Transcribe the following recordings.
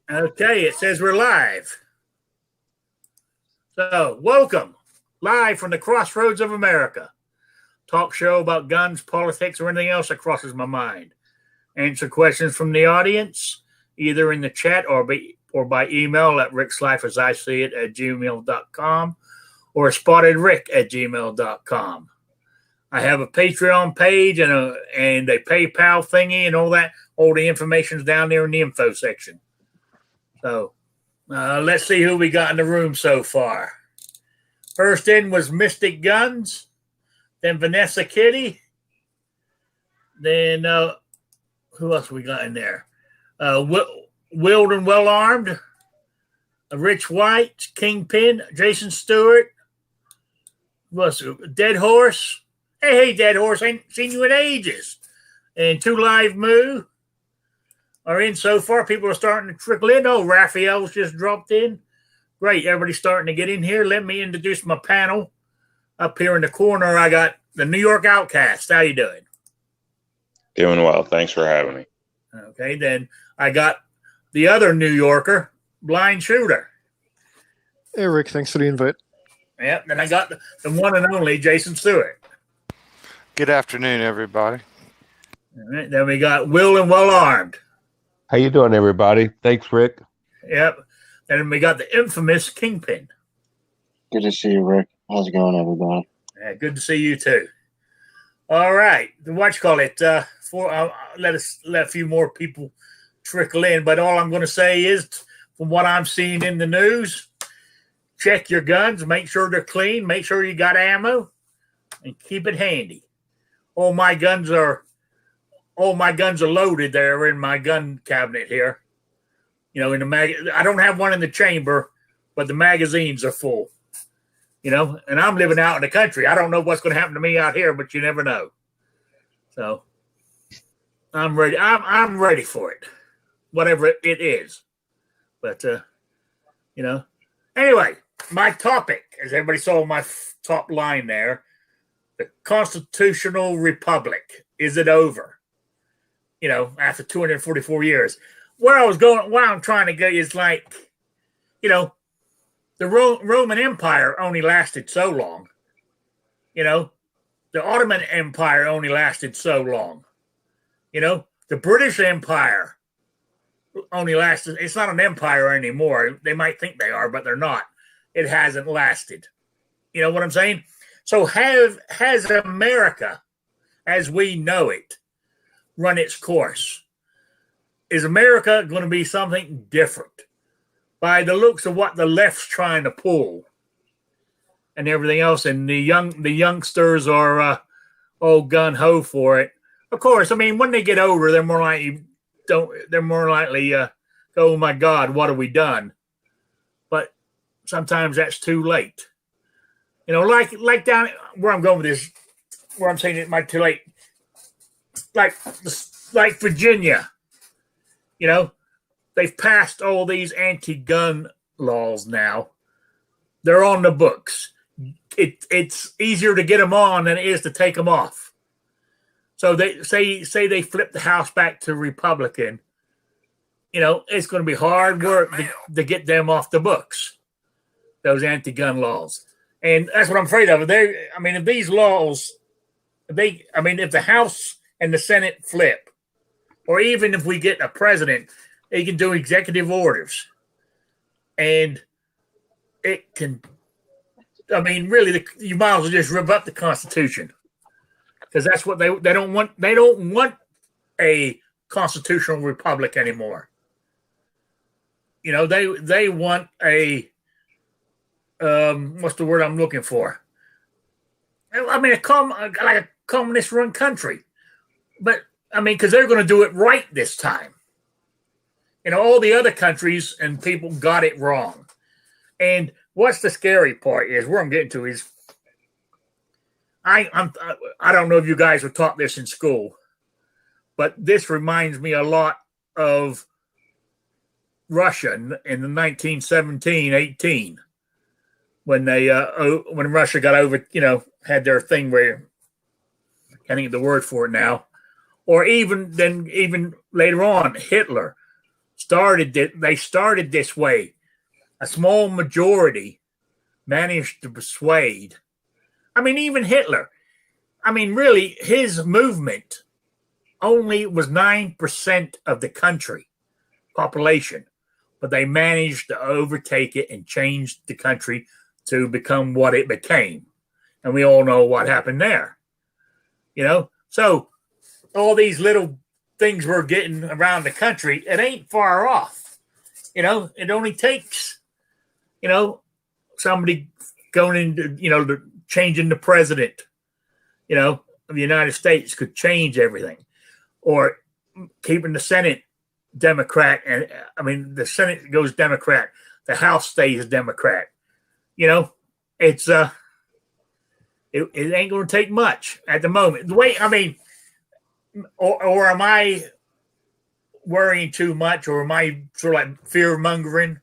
Okay, it says we're live. So, welcome. Live from the crossroads of America. Talk show about guns, politics, or anything else that crosses my mind. Answer questions from the audience, either in the chat or by email at rickslife@gmail.com or spottedrick@gmail.com. I have a Patreon page and a PayPal thingy and all that. All the information's down there in the info section. So let's see who we got in the room so far. First in was Mystic Guns, then Vanessa Kitty, then who else we got in there? Willed and Well Armed, Rich White, Kingpin, Jason Stewart, what's Dead Horse. Hey, Dead Horse, ain't seen you in ages. And Two Live Moo are in so far. People are starting to trickle in. Oh, Raphael's just dropped in. Great, everybody's starting to get in here. Let me introduce my panel. Up here in the corner, I got the New York Outcast. How you doing? Doing well. Thanks for having me. Okay, then I got the other New Yorker, Blind Shooter. Hey, Rick, thanks for the invite. Yep, then I got the one and only Jason Stewart. Good afternoon, everybody. All right, then we got Will and Well Armed. How you doing, everybody? Thanks, Rick. Yep. And then we got the infamous Kingpin. Good to see you, Rick. How's it going, everybody? Yeah, good to see you too. All right, let a few more people trickle in. But all I'm going to say is, from what I'm seeing in the news, check your guns, make sure they're clean, make sure you got ammo, and keep it handy. All my guns are loaded. They're in my gun cabinet here. You know, I don't have one in the chamber, but the magazines are full. You know, and I'm living out in the country. I don't know what's going to happen to me out here, but you never know. So I'm ready. I'm ready for it, whatever it is. But you know, anyway, my topic, as everybody saw my top line there, the constitutional republic. Is it over? You know, after 244 years. Where I'm trying to go is like, you know, the Roman Empire only lasted so long. You know, the Ottoman Empire only lasted so long. You know, the British Empire only lasted. It's not an empire anymore. They might think they are, but they're not. It hasn't lasted. You know what I'm saying? So has America, as we know it, run its course? Is America going to be something different? By the looks of what the left's trying to pull and everything else, and the youngsters are all gun ho for it. Of course, I mean, when they get older, they're more likely go, oh my God, what have we done? But sometimes that's too late. You know, like down where I'm going with this, where I'm saying it might be too late. Like Virginia, you know, they've passed all these anti-gun laws now. They're on the books. It's easier to get them on than it is to take them off. So they say they flip the House back to Republican. You know, it's going to be hard work to get them off the books, those anti-gun laws. And that's what I'm afraid of. If these laws, if the House and the Senate flip, or even if we get a president, he can do executive orders. And it can, really, you might as well just rip up the Constitution. Because that's what they don't want. They don't want a constitutional republic anymore. You know, they want a, what's the word I'm looking for? Like a communist-run country. But, because they're going to do it right this time. You know, all the other countries and people got it wrong. And what's the scary part is, where I'm getting to is, I don't know if you guys were taught this in school, but this reminds me a lot of Russia in the 1917-18, when Russia got over, had their thing where, I can't think of the word for it now, or even later on, Hitler, they started this way. A small majority managed to persuade. I mean, even Hitler. I mean, really, his movement only was 9% of the country population, but they managed to overtake it and change the country to become what it became. And we all know what happened there. So all these little things we're getting around the country, it ain't far off. It only takes, somebody going into, changing the president, of the United States could change everything. Or keeping the Senate Democrat. And I mean, the Senate goes Democrat. The House stays Democrat. It's, it ain't going to take much at the moment. The way, I mean, or am I worrying too much, or am I sort of like fear mongering,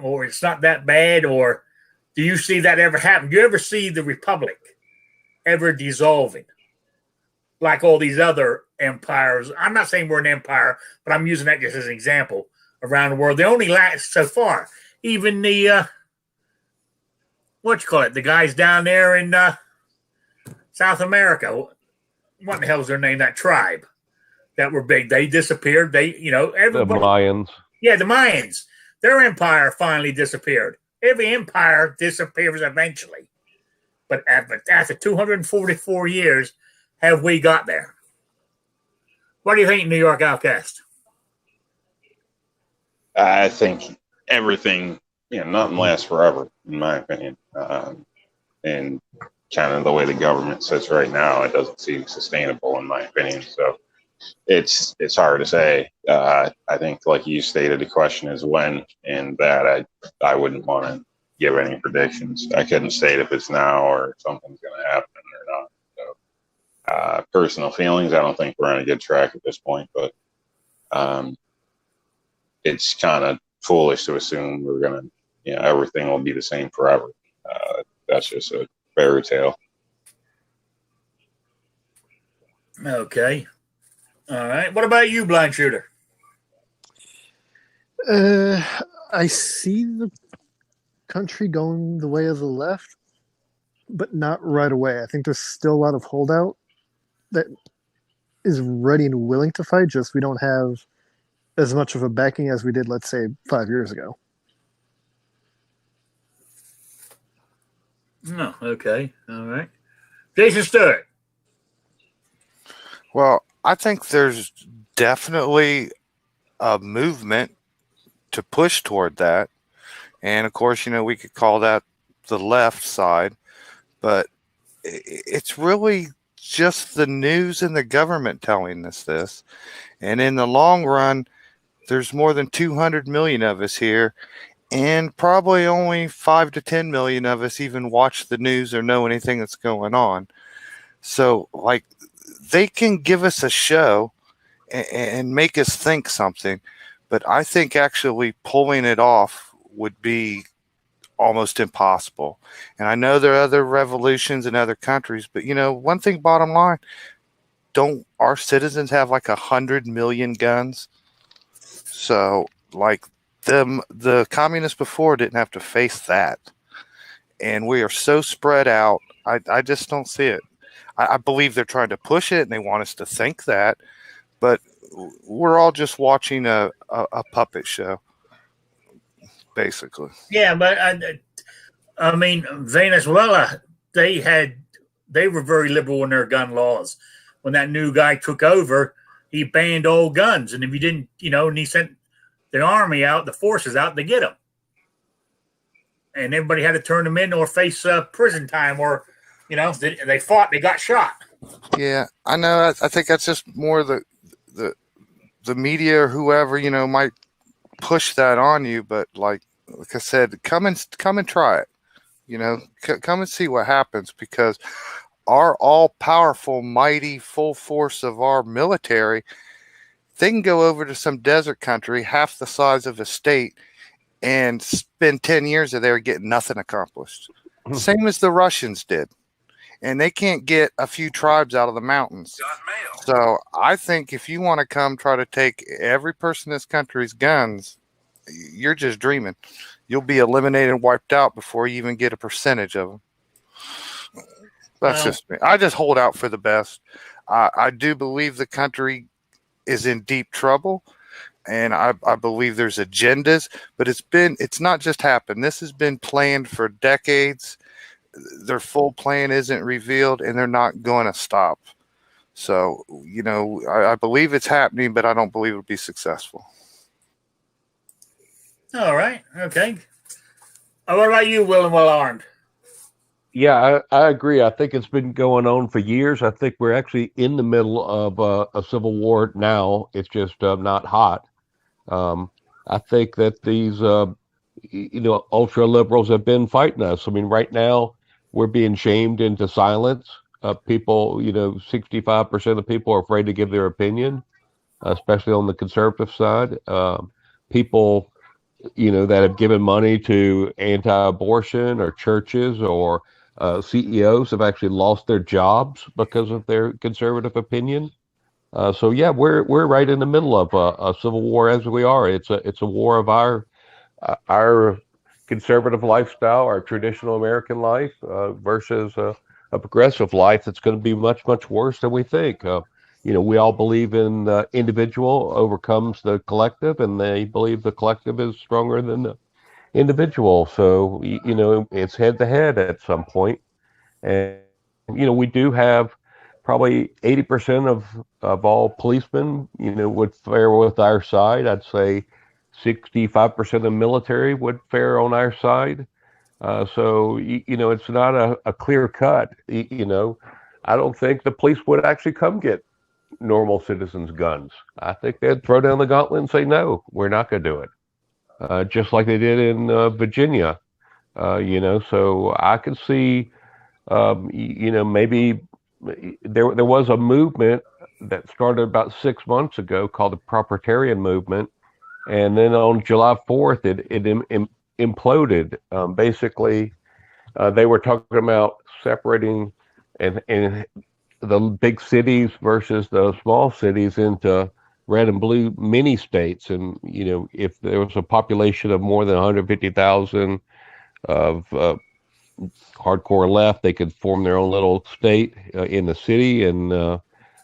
or it's not that bad, or do you see that ever happen? Do you ever see the republic ever dissolving like all these other empires? I'm not saying we're an empire, but I'm using that just as an example around the world. They only last so far. Even the the guys down there in South America. What the hell is their name? That tribe that were big. They disappeared. Everybody. The Mayans. Yeah, the Mayans. Their empire finally disappeared. Every empire disappears eventually. But after 244 years, have we got there? What do you think, New York Outcast? I think everything, nothing lasts forever, in my opinion. And kind of the way the government sits right now, it doesn't seem sustainable, in my opinion. So it's hard to say. I think, like you stated, the question is when, and that I wouldn't want to give any predictions. I couldn't state if it's now or something's going to happen or not. So personal feelings, I don't think we're on a good track at this point, but it's kind of foolish to assume we're going to, everything will be the same forever. That's just a fairy tale. Okay. All right. What about you, Blind Shooter? I see the country going the way of the left, but not right away. I think there's still a lot of holdout that is ready and willing to fight, just we don't have as much of a backing as we did, let's say, 5 years ago. No, okay. All right. Jason Stewart. Well, I think there's definitely a movement to push toward that. And of course, we could call that the left side, but it's really just the news and the government telling us this. And in the long run, there's more than 200 million of us here, and probably only 5 to 10 million of us even watch the news or know anything that's going on. So, they can give us a show and make us think something, but I think actually pulling it off would be almost impossible. And I know there are other revolutions in other countries, but one thing, bottom line, don't our citizens have 100 million guns? So the communists before didn't have to face that. And we are so spread out. I just don't see it. I believe they're trying to push it and they want us to think that, but we're all just watching a puppet show, basically. Yeah, but I mean, Venezuela, they were very liberal in their gun laws. When that new guy took over, he banned all guns, and if you didn't, and he sent the army out, the forces out to get them, and everybody had to turn them in or face prison time, or they fought, they got shot. Yeah, I know. I think that's just more the media or whoever might push that on you, but like I said, come and try it. Come and see what happens, because our all-powerful, mighty, full force of our military, they can go over to some desert country half the size of a state and spend 10 years there getting nothing accomplished. Same as the Russians did. and they can't get a few tribes out of the mountains. So I think if you want to come try to take every person in this country's guns, you're just dreaming. You'll be eliminated and wiped out before you even get a percentage of them. That's just me. I just hold out for the best. I do believe the country is in deep trouble, and I believe there's agendas, but it's not just happened. This has been planned for decades. Their full plan isn't revealed, and they're not going to stop. So, I believe it's happening, but I don't believe it'll be successful. All right. Okay. What about you, Will and Well Armed? Yeah, I agree. I think it's been going on for years. I think we're actually in the middle of a civil war now. It's just not hot. I think that these, ultra liberals have been fighting us. I mean, right now we're being shamed into silence. People, 65% of people are afraid to give their opinion, especially on the conservative side. People, that have given money to anti-abortion or churches or CEOs have actually lost their jobs because of their conservative opinion. So yeah, we're right in the middle of a civil war as we are. It's a war of our conservative lifestyle, our traditional American life versus a progressive life that's going to be much worse than we think. We all believe in the individual overcomes the collective, and they believe the collective is stronger than the individual. So it's head to head at some point. And we do have probably 80% of all policemen, would fare with our side. I'd say 65% of the military would fare on our side. So it's not a clear cut. I don't think the police would actually come get normal citizens' guns. I think they'd throw down the gauntlet and say, no, we're not going to do it. Just like they did in Virginia. So I can see, maybe there was a movement that started about 6 months ago called the Proprietarian Movement. And then on July 4th, it imploded. Basically, they were talking about separating and the big cities versus the small cities into red and blue mini states. And, if there was a population of more than 150,000 of hardcore left, they could form their own little state in the city, and the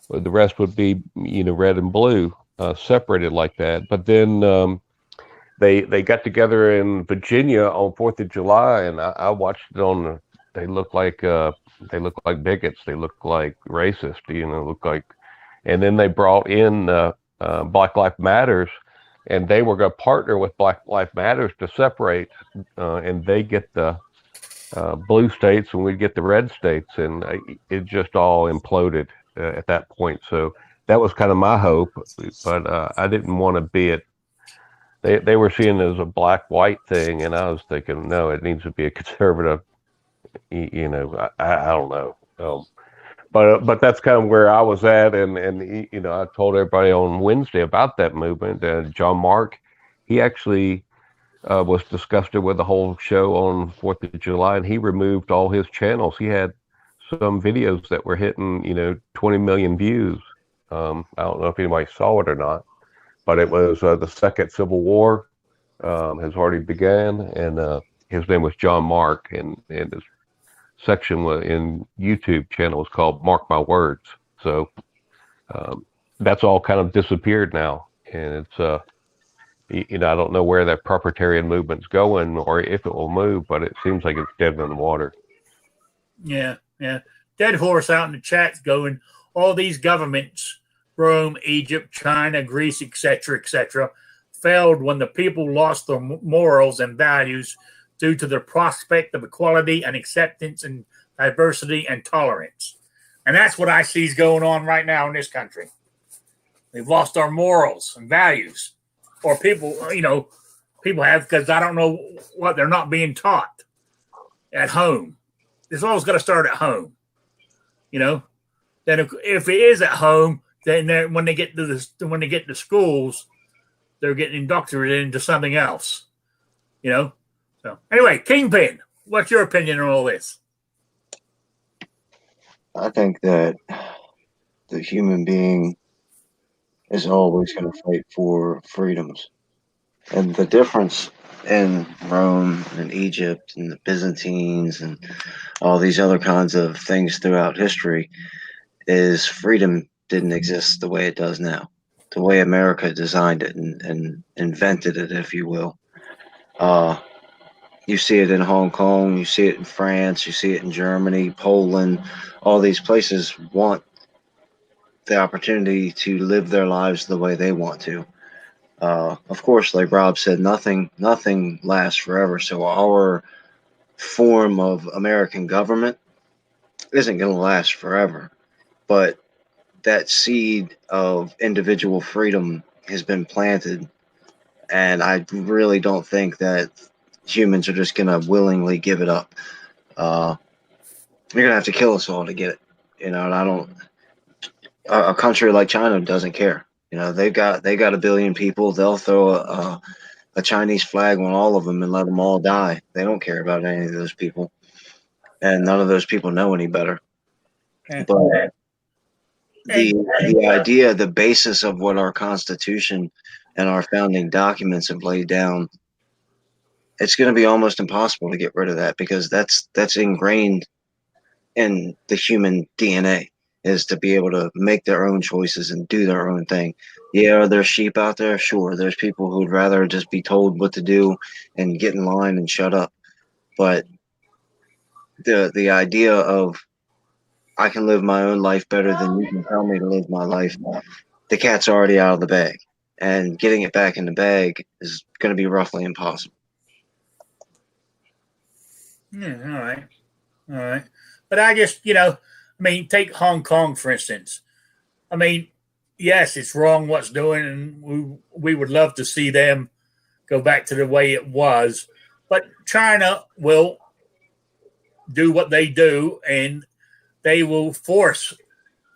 rest would be, red and blue, separated like that. But then they got together in Virginia on 4th of July, and I watched it on. They look like bigots. They look like racist. Look like, and then they brought in Black Lives Matters, and they were going to partner with Black Lives Matters to separate, and they get the blue states and we get the red states, and it just all imploded at that point. So that was kind of my hope, but I didn't want to be it. They were seeing it as a black-white thing, and I was thinking, no, it needs to be a conservative. I don't know, but that's kind of where I was at, and I told everybody on Wednesday about that movement. John Mark, he actually was disgusted with the whole show on 4th of July, and he removed all his channels. He had some videos that were hitting 20 million views. I don't know if anybody saw it or not, but it was the second Civil War has already began, and his name was John Mark, and his section in YouTube channel was called Mark My Words. So that's all kind of disappeared now, and it's I don't know where that proprietarian movement's going or if it will move, but it seems like it's dead in the water. Yeah. Dead horse out in the chat's going, all these governments, Rome, Egypt, China, Greece, etc., failed when the people lost their morals and values due to the prospect of equality and acceptance and diversity and tolerance. And that's what I see is going on right now in this country. We've lost our morals and values. Or people have, because I don't know what they're not being taught at home. It's always got to start at home. Then if it is at home, then when they get to schools, they're getting indoctrinated into something else. So anyway, Kingpin, what's your opinion on all this? I think that the human being is always going to fight for freedoms. And the difference in Rome and Egypt and the Byzantines and all these other kinds of things throughout history is freedom didn't exist the way it does now, the way America designed it and invented it, if you will. Uh, you see it in Hong Kong, you see it in France, you see it in Germany, Poland. All these places want the opportunity to live their lives the way they want to. Of course, like Rob said, nothing lasts forever. So our form of American government isn't going to last forever. But that seed of individual freedom has been planted, and I really don't think that humans are just going to willingly give it up. You're going to have to kill us all to get it. And I don't. A country like China doesn't care. They got a billion people. They'll throw a Chinese flag on all of them and let them all die. They don't care about any of those people, and none of those people know any better. Yeah. But the idea, the basis of what our Constitution and our founding documents have laid down, it's going to be almost impossible to get rid of that because that's ingrained in the human DNA is to be able to make their own choices and do their own thing. Yeah, are there sheep out there? Sure. There's people who'd rather just be told what to do and get in line and shut up. But the idea of I can live my own life better than you can tell me to live my life, the cat's already out of the bag. And getting it back in the bag is going to be roughly impossible. Yeah, all right. But I just, I mean, take Hong Kong for instance. I mean, yes, it's wrong what's doing, and we would love to see them go back to the way it was. But China will do what they do, and they will force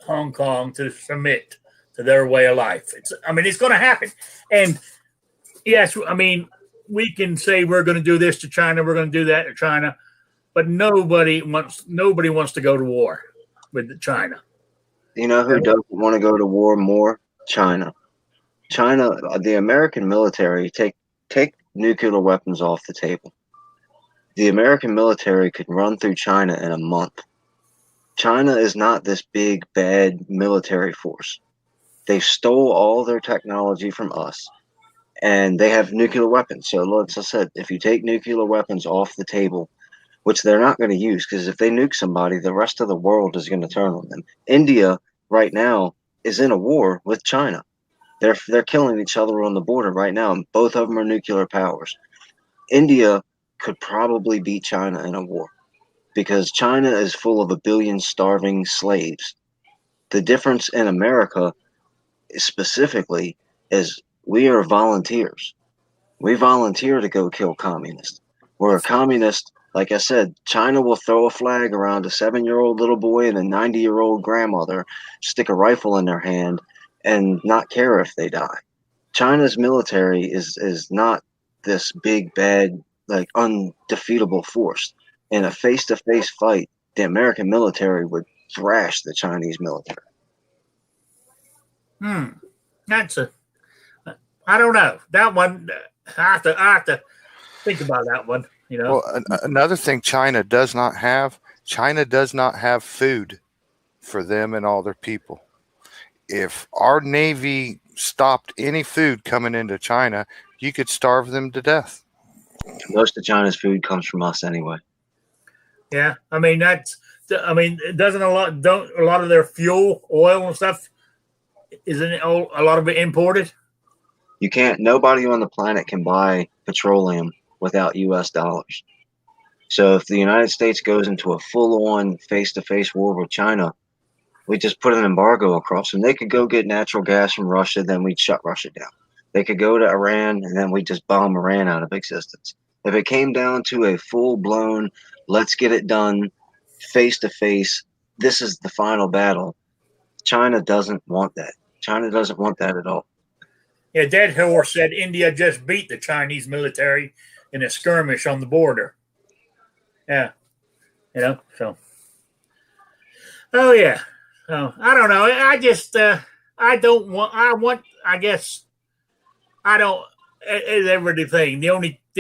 Hong Kong to submit to their way of life. It's going to happen. And yes, I mean, we can say we're going to do this to China, we're going to do that to China, but nobody wants to go to war with China. You know who doesn't want to go to war more? China. China, the American military, take nuclear weapons off the table. The American military could run through China in a month. China is not this big, bad military force. They stole all their technology from us, and they have nuclear weapons. So, like I said, if you take nuclear weapons off the table, which they're not going to use, because if they nuke somebody, the rest of the world is going to turn on them. India right now is in a war with China. They're killing each other on the border right now, and both of them are nuclear powers. India could probably beat China in a war because China is full of a billion starving slaves. The difference in America specifically is we are volunteers. We volunteer to go kill communists. We're a communist. Like I said, China will throw a flag around a 7-year-old little boy and a 90-year-old grandmother, stick a rifle in their hand, and not care if they die. China's military is not this big, bad, like undefeatable force. In a face-to-face fight, the American military would thrash the Chinese military. That's I don't know. That one, I have to think about that one. Well, another thing China does not have food for them and all their people. If our Navy stopped any food coming into China, you could starve them to death. Most of China's food comes from us anyway. Yeah, doesn't a lot of their fuel, oil and stuff, isn't it a lot of it imported? You can't. Nobody on the planet can buy petroleum without U.S. dollars. So if the United States goes into a full-on face-to-face war with China, we just put an embargo across them. They could go get natural gas from Russia, then we'd shut Russia down. They could go to Iran, and then we just bomb Iran out of existence. If it came down to a full-blown, let's get it done, face-to-face, this is the final battle, China doesn't want that. China doesn't want that at all. Yeah, Dead Horse said India just beat the Chinese military in a skirmish on the border. Yeah, so. Oh yeah. So I don't know. I just I don't want. I want. I guess I don't. It's everything. The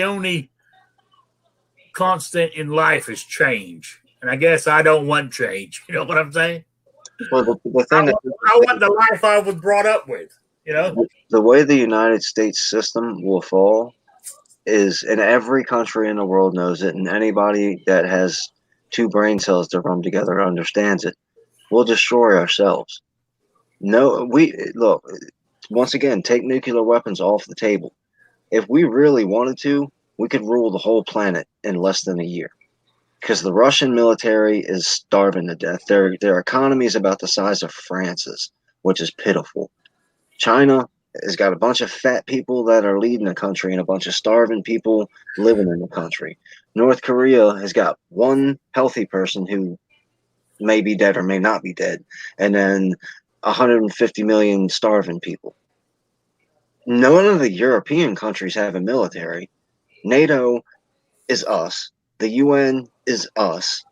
only constant in life is change, and I guess I don't want change. You know what I'm saying? Well, the I thing that want, I want the life I was brought up with. You know? the way the United States system will fall is, and every country in the world knows it, and anybody that has two brain cells to run together understands it. We'll destroy ourselves. No, we look once again. Take nuclear weapons off the table. If we really wanted to, we could rule the whole planet in less than a year. Because the Russian military is starving to death. Their economy is about the size of France's, which is pitiful. China has got a bunch of fat people that are leading the country and a bunch of starving people living in the country. North Korea has got one healthy person who may be dead or may not be dead, and then 150 million starving people. None of the European countries have a military. NATO is us. The UN is us.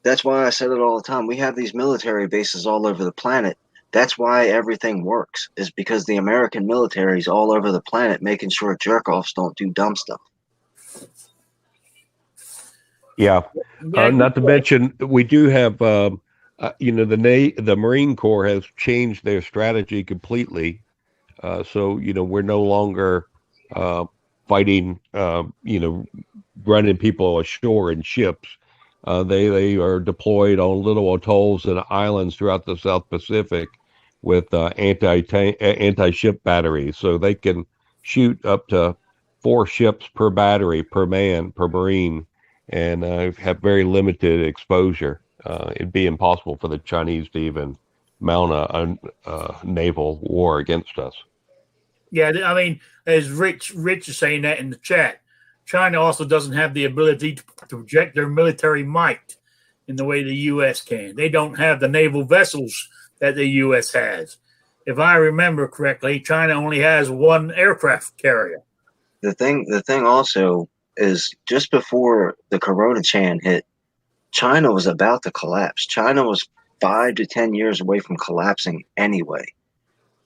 That's why I said it all the time. We have these military bases all over the planet. That's why everything works, is because the American military is all over the planet making sure jerk-offs don't do dumb stuff. Yeah. Not to mention, we do have, the Marine Corps has changed their strategy completely. So, we're no longer fighting, running people ashore in ships. They are deployed on little atolls and islands throughout the South Pacific with anti-ship batteries, so they can shoot up to 4 ships per battery per man per Marine, and have very limited exposure. It'd be impossible for the Chinese to even mount a naval war against us. Yeah, I mean, as Rich is saying that in the chat, China also doesn't have the ability to project their military might in the way the U.S. can. They don't have the naval vessels that the U.S. has. If I remember correctly, China only has one aircraft carrier. The thing also is, just before the Corona Chan hit, China was about to collapse. China was 5 to 10 years away from collapsing anyway.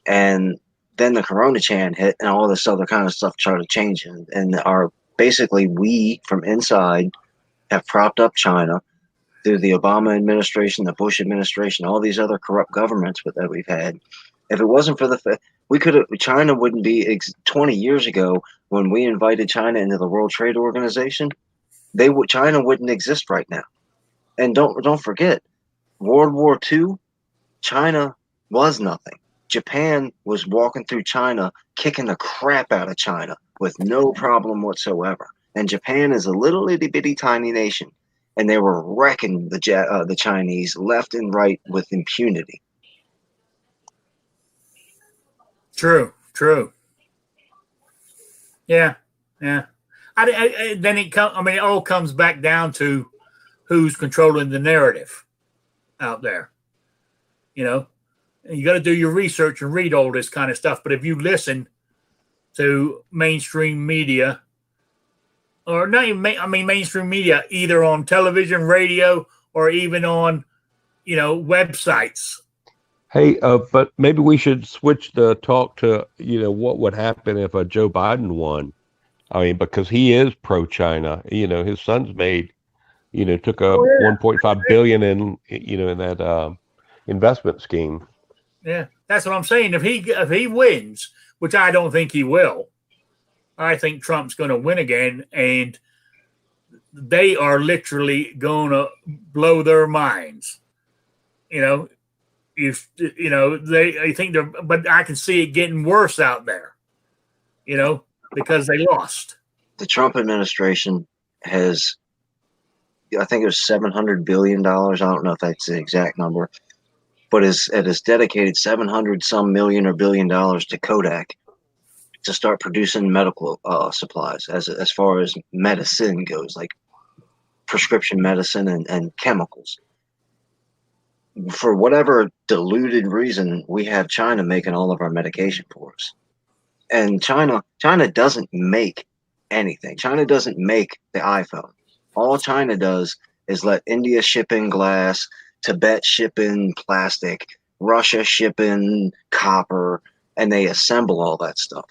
And then the Corona Chan hit, and all this other kind of stuff started changing. And basically, we from inside have propped up China through the Obama administration, the Bush administration, all these other corrupt governments that we've had. If it wasn't for China wouldn't be 20 years ago when we invited China into the World Trade Organization. China wouldn't exist right now. And don't forget, World War II, China was nothing. Japan was walking through China, kicking the crap out of China with no problem whatsoever. And Japan is a little itty bitty tiny nation, and they were wrecking the Chinese left and right with impunity. True. Yeah. Then it all comes back down to who's controlling the narrative out there. You got to do your research and read all this kind of stuff. But if you listen to mainstream media, or not even, mainstream media, either on television, radio, or even on, websites. Hey, but maybe we should switch the talk to, what would happen if Joe Biden won. I mean, because he is pro-China. His son's took a 1.5 billion in that investment scheme. Yeah, that's what I'm saying. If he wins, which I don't think he will, I think Trump's going to win again, and they are literally going to blow their minds. I think but I can see it getting worse out there. Because they lost. The Trump administration has, I think it was $700 billion. I don't know if that's the exact number, but it has dedicated 700 some million or billion dollars to Kodak to start producing medical supplies as far as medicine goes, like prescription medicine and chemicals. For whatever deluded reason, we have China making all of our medication for us. And China doesn't make anything. China doesn't make the iPhone. All China does is let India ship in glass, Tibet shipping plastic, Russia shipping copper, and they assemble all that stuff.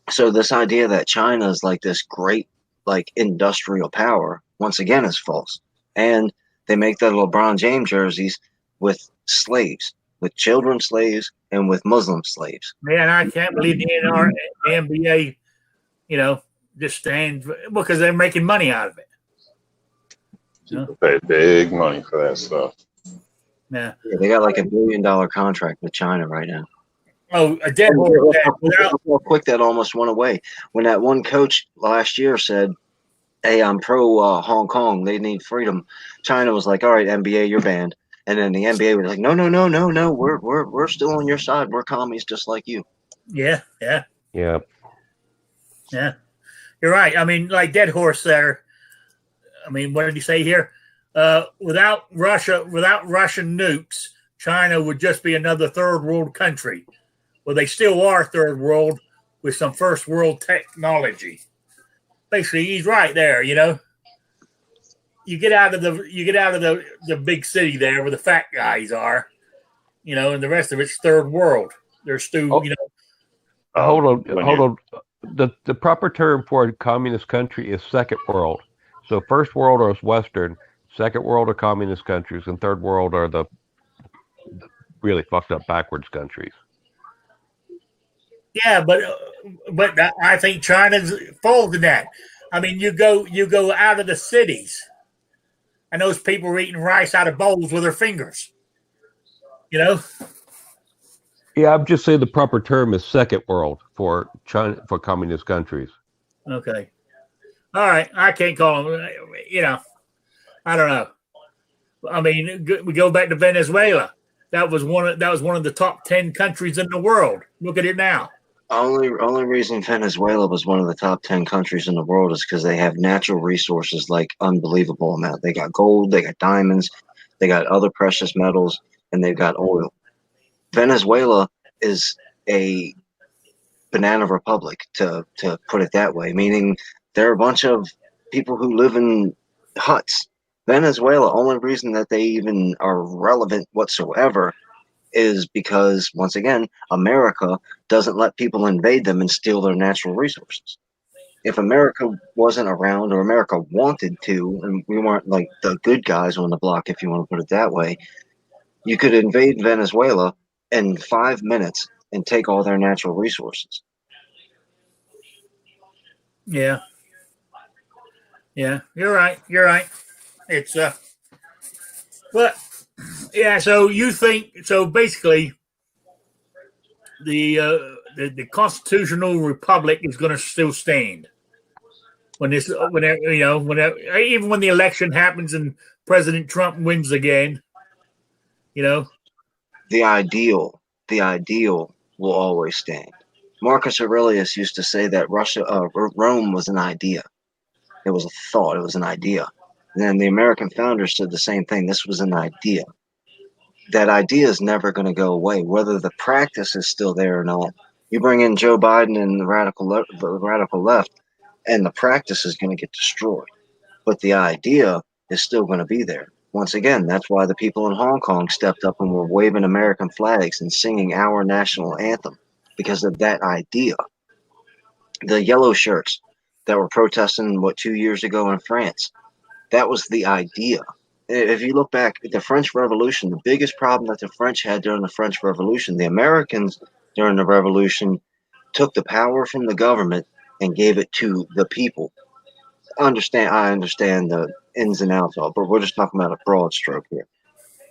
So this idea that China is like this great like industrial power once again is false. And they make the LeBron James jerseys with slaves, with children slaves, and with Muslim slaves. Man, I can't believe the NBA, just stands because they're making money out of it. People pay big money for that stuff. Yeah. They got like $1 billion contract with China right now. Oh, a dead horse. How quick that almost went away when that one coach last year said, "Hey, I'm pro Hong Kong. They need freedom." China was like, "All right, NBA, you're banned." And then the NBA was like, "No, no, no, no, no. We're still on your side. We're commies just like you." Yeah. Yeah. You're right. I mean, like dead horse there. I mean, what did he say here? Without Russian nukes, China would just be another third world country. Well, they still are third world with some first world technology. Basically, he's right there. You get out of the big city there where the fat guys are, and the rest of it's third world. They're still, Hold on. The proper term for a communist country is second world. So first world is Western, second world are communist countries, and third world are the really fucked up backwards countries. Yeah, but I think China's falls in that. I mean, you go out of the cities, and those people are eating rice out of bowls with their fingers. Yeah, I'm just saying the proper term is second world for China, for communist countries. Okay. All right. I can't call them. I don't know. I mean, we go back to Venezuela. That was one of the top 10 countries in the world. Look at it now. Only reason Venezuela was one of the top 10 countries in the world is because they have natural resources like unbelievable amount. They got gold, they got diamonds, they got other precious metals, and they've got oil. Venezuela is a banana republic, to put it that way, meaning there are a bunch of people who live in huts. Venezuela, only reason that they even are relevant whatsoever is because, once again, America doesn't let people invade them and steal their natural resources. If America wasn't around, or America wanted to, and we weren't like the good guys on the block, if you want to put it that way, you could invade Venezuela in 5 minutes and take all their natural resources. Yeah. You're right. It's but yeah. So you think so? Basically, the constitutional republic is going to still stand whenever even when the election happens and President Trump wins again. The ideal will always stand. Marcus Aurelius used to say that Rome was an idea. It was a thought. It was an idea. And then the American founders said the same thing. This was an idea. That idea is never going to go away, whether the practice is still there or not. You bring in Joe Biden and the radical left, and the practice is going to get destroyed. But the idea is still going to be there. Once again, that's why the people in Hong Kong stepped up and were waving American flags and singing our national anthem, because of that idea. The yellow shirts that were protesting 2 years ago in France, that was the idea. If you look back at the French Revolution, the biggest problem that the French had during the French Revolution, the Americans during the Revolution took the power from the government and gave it to the people. I understand the ins and outs of it, but we're just talking about a broad stroke here.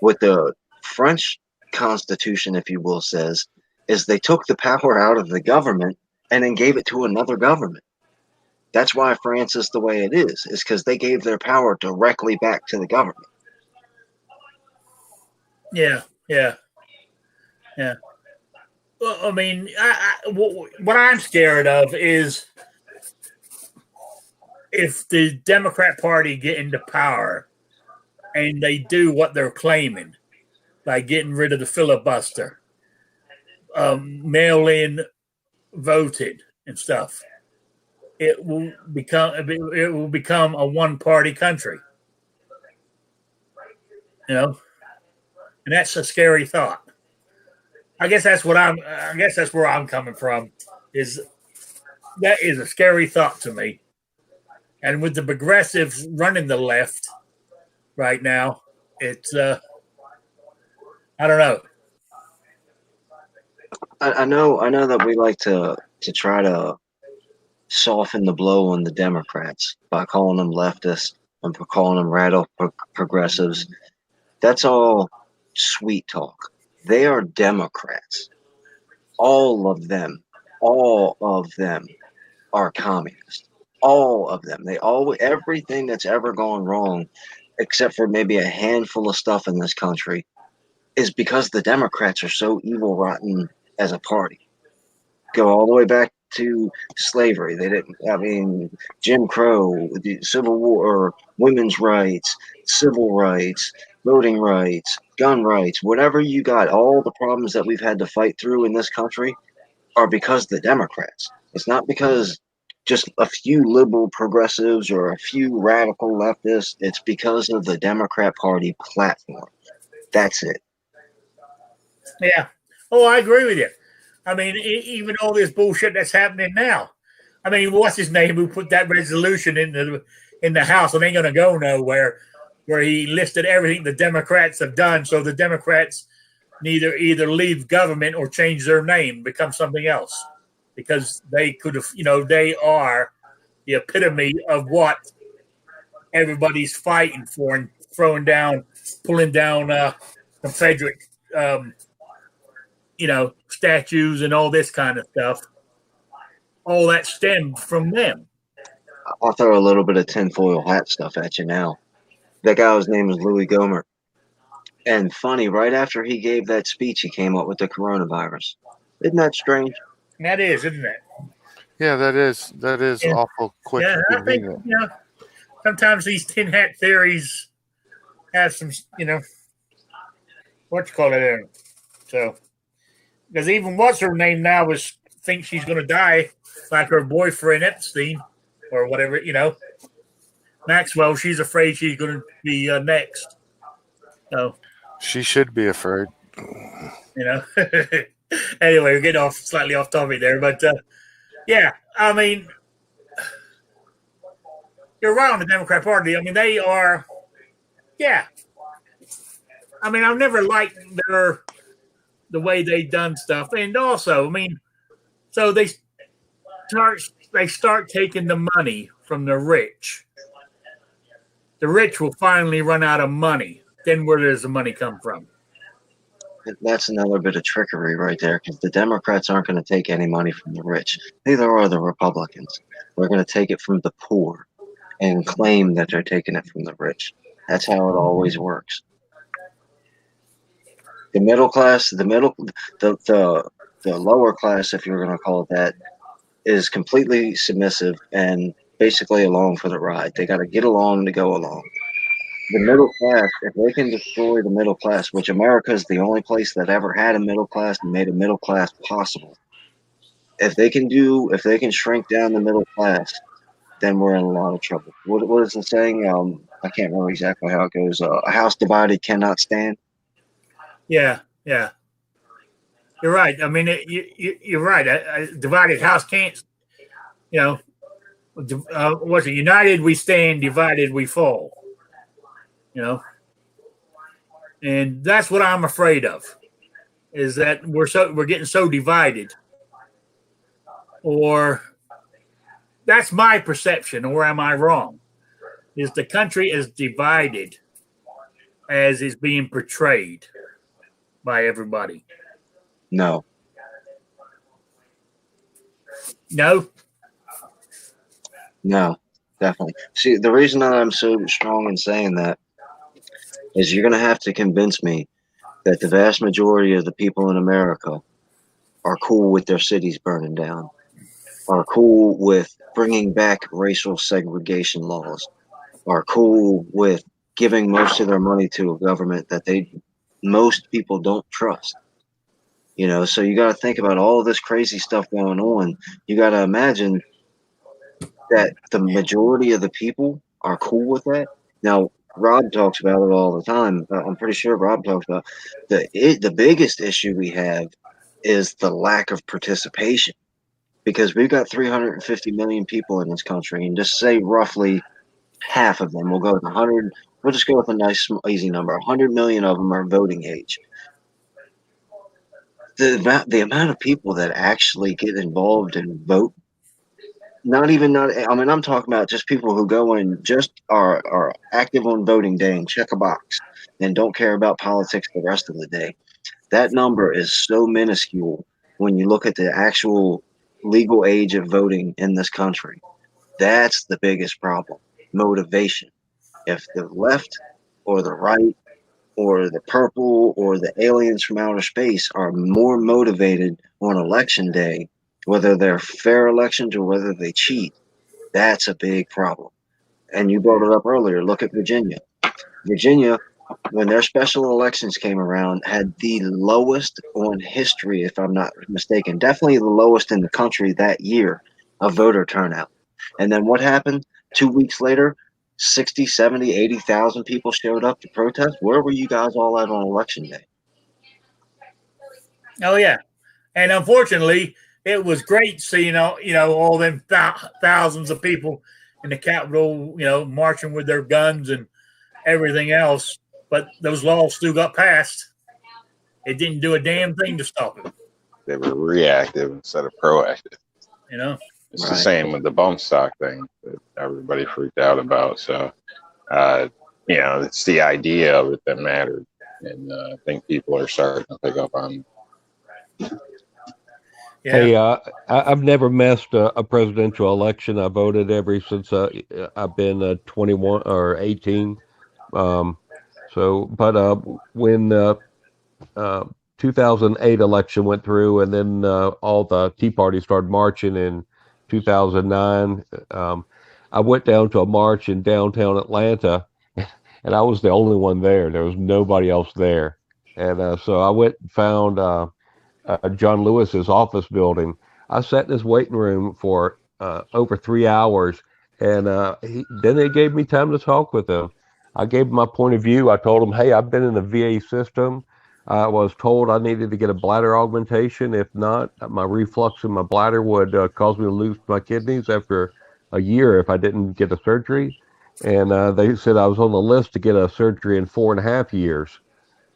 What the French Constitution, if you will, says is they took the power out of the government and then gave it to another government. That's why France is the way it is because they gave their power directly back to the government. Yeah. Well, I mean, what I'm scared of is if the Democrat Party get into power and they do what they're claiming by getting rid of the filibuster, mail-in voted and stuff, it will become a one-party country. and that's a scary thought. I guess that's what I'm. I guess that's where I'm coming from. Is that is a scary thought to me. And with the progressives running the left right now, it's I don't know. I know that we like to try to soften the blow on the Democrats by calling them leftists and for calling them radical progressives. That's all sweet talk. They are Democrats. All of them are communists. All of them. They all everything that's ever gone wrong, except for maybe a handful of stuff in this country, is because the Democrats are so evil rotten as a party. Go all the way back to slavery. They didn't. I mean, Jim Crow, the Civil War, women's rights, civil rights, voting rights, gun rights, whatever you got. All the problems that we've had to fight through in this country are because the Democrats. It's not because just a few liberal progressives or a few radical leftists. It's because of the Democrat Party platform. That's it. Yeah. Oh, I agree with you. I mean, even all this bullshit that's happening now. I mean, what's his name who put that resolution in the House? It ain't going to go nowhere. Where he listed everything the Democrats have done, so the Democrats either leave government or change their name, become something else, because they could have, they are the epitome of what everybody's fighting for and pulling down Confederate, statues and all this kind of stuff. All that stemmed from them. I'll throw a little bit of tinfoil hat stuff at you now. That guy's name is Louis Gohmert. And funny, right after he gave that speech, he came up with the coronavirus. Isn't that strange? That is, isn't it? Yeah, that is Yeah. awful quick. Yeah, I think sometimes these tin hat theories have some, what you call it there. So, because even what's her name now thinks she's going to die, like her boyfriend Epstein or whatever, Maxwell. She's afraid she's going to be next. So she should be afraid. Anyway, we're getting slightly off topic there, but yeah, I mean, you're right on the Democrat Party. I mean, they are, yeah. I mean, I've never liked the way they've done stuff, and also, I mean, so they start taking the money from the rich. The rich will finally run out of money. Then where does the money come from? That's another bit of trickery right there, because the Democrats aren't going to take any money from the rich. Neither are the Republicans. They're going to take it from the poor and claim that they're taking it from the rich. That's how it always works. The middle class, the lower class, if you're going to call it that, is completely submissive and basically along for the ride. They got to get along to go along. The middle class, if they can destroy the middle class, which America is the only place that ever had a middle class and made a middle class possible. If they can shrink down the middle class, then we're in a lot of trouble. What is the saying? I can't remember exactly how it goes. A house divided cannot stand. Yeah. You're right. I mean, you're right. A divided house can't, what's it? United we stand, divided we fall. And that's what I'm afraid of, is that we're getting so divided. Or that's my perception, or am I wrong? Is the country as divided as is being portrayed by everybody? No. No, definitely. See, the reason that I'm so strong in saying that is you're going to have to convince me that the vast majority of the people in America are cool with their cities burning down, are cool with bringing back racial segregation laws, are cool with giving most of their money to a government that most people don't trust. So you got to think about all of this crazy stuff going on. You got to imagine that the majority of the people are cool with that. Now, Rob talks about it all the time. I'm pretty sure Rob talks about the biggest issue we have is the lack of participation, because we've got 350 million people in this country, and just say roughly half of them, we'll go with 100. We'll just go with a nice easy number. 100 million of them are voting age. The amount of people that actually get involved and vote, I mean, I'm talking about just people who go and just are active on voting day and check a box and don't care about politics the rest of the day. That number is so minuscule when you look at the actual legal age of voting in this country. That's the biggest problem. Motivation. If the left or the right or the purple or the aliens from outer space are more motivated on election day, whether they're fair elections or whether they cheat, that's a big problem. And you brought it up earlier. Look at Virginia. Virginia, when their special elections came around, had the lowest on history, if I'm not mistaken, definitely the lowest in the country that year of voter turnout. And then what happened? 2 weeks later, 60, 70, 80,000 people showed up to protest. Where were you guys all at on election day? Oh yeah, and unfortunately, it was great seeing all them thousands of people in the Capitol, marching with their guns and everything else. But those laws still got passed. It didn't do a damn thing to stop it. They were reactive instead of proactive. It's Right. the same with the bump stock thing that everybody freaked out about. So, it's the idea of it that mattered. And I think people are starting to pick up on it. Yeah. Hey, I've never missed a presidential election. I voted ever since I've been 21 or 18. But when 2008 election went through, and then all the Tea Party started marching in 2009, I went down to a march in downtown Atlanta, and I was the only one there. There was nobody else there, and so I went and found John Lewis's office building. I sat in his waiting room for over 3 hours, and then they gave me time to talk with him. I gave him my point of view. I told him, hey, I've been in the VA system. I was told I needed to get a bladder augmentation. If not, my reflux in my bladder would cause me to lose my kidneys after a year if I didn't get a surgery. And they said I was on the list to get a surgery in 4.5 years.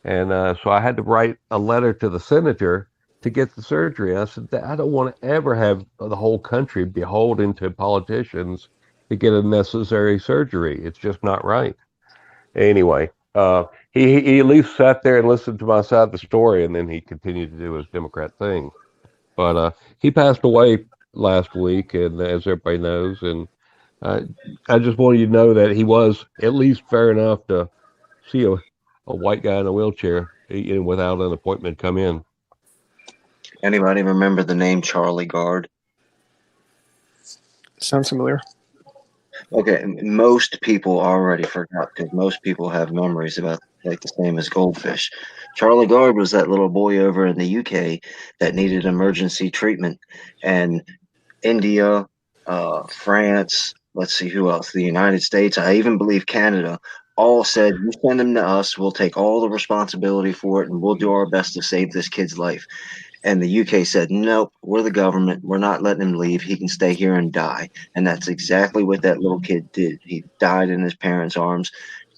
And so I had to write a letter to the senator to get the surgery. I said, I don't want to ever have the whole country beholden to politicians to get a necessary surgery. It's just not right. Anyway, he at least sat there and listened to my side of the story, and then he continued to do his Democrat thing. But he passed away last week, and as everybody knows, and I just wanted you to know that he was at least fair enough to see a white guy in a wheelchair without an appointment come in. Anybody remember the name Charlie Gard? Sounds familiar. Okay, most people already forgot because most people have memories about like the same as goldfish. Charlie Gard was that little boy over in the UK that needed emergency treatment, and India, France, let's see who else, the United States, I even believe Canada, all said, you send him to us, we'll take all the responsibility for it, and we'll do our best to save this kid's life. And the UK said, nope, we're the government. We're not letting him leave. He can stay here and die. And that's exactly what that little kid did. He died in his parents' arms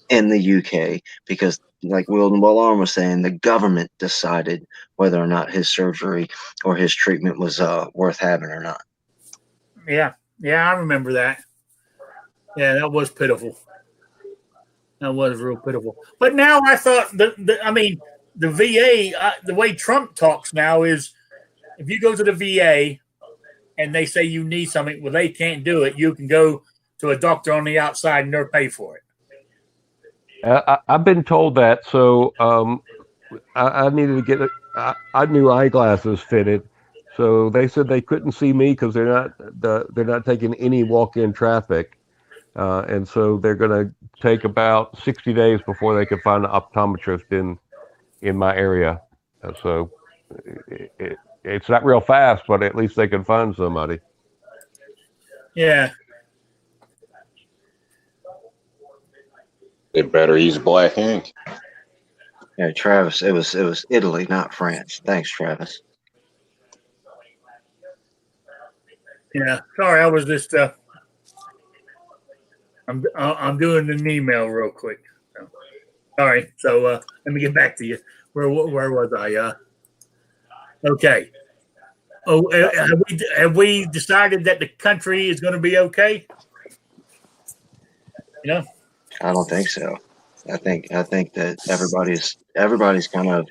in the UK because, like Wilden Wallarm was saying, the government decided whether or not his surgery or his treatment was worth having or not. Yeah, I remember that. Yeah, that was pitiful. That was real pitiful. But now I thought the VA, the way Trump talks now is if you go to the VA and they say you need something, well, they can't do it. You can go to a doctor on the outside and they'll pay for it. I've been told that, so I needed to get I knew eyeglasses fitted, so they said they couldn't see me because they're not taking any walk-in traffic, and so they're going to take about 60 days before they can find an optometrist in my area. So it's not real fast, but at least they can find somebody. Yeah. They better use black ink. Yeah, Travis, it was Italy, not France. Thanks, Travis. Yeah, sorry, I was just I'm doing an email real quick. So, sorry. So let me get back to you. Where was I? Okay. Oh, have we decided that the country is going to be okay? You know. I don't think so. I think that everybody's kind of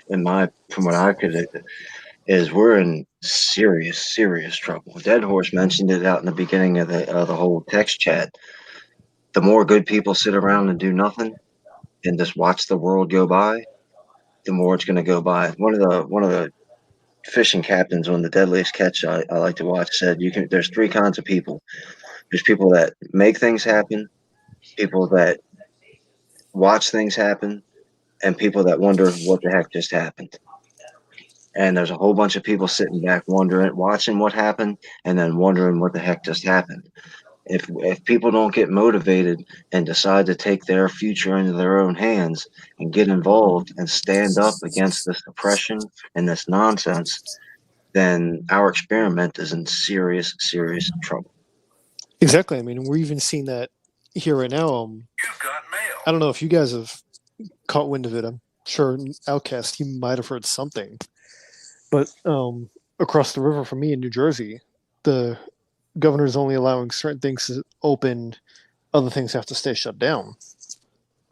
from what I could is we're in serious trouble. Dead Horse mentioned it out in the beginning of the whole text chat. The more good people sit around and do nothing and just watch the world go by, the more it's going to go by. One of the fishing captains on the deadliest catch I like to watch said there's three kinds of people. There's people that make things happen, people that watch things happen, and people that wonder what the heck just happened. And there's a whole bunch of people sitting back wondering, watching what happened, and then wondering what the heck just happened. If people don't get motivated and decide to take their future into their own hands and get involved and stand up against this oppression and this nonsense, then our experiment is in serious trouble. Exactly. I mean, we're even seeing that here right now. I don't know if you guys have caught wind of it. I'm sure Outcast, he might have heard something. But across the river from me in New Jersey, the governor is only allowing certain things to open, other things have to stay shut down.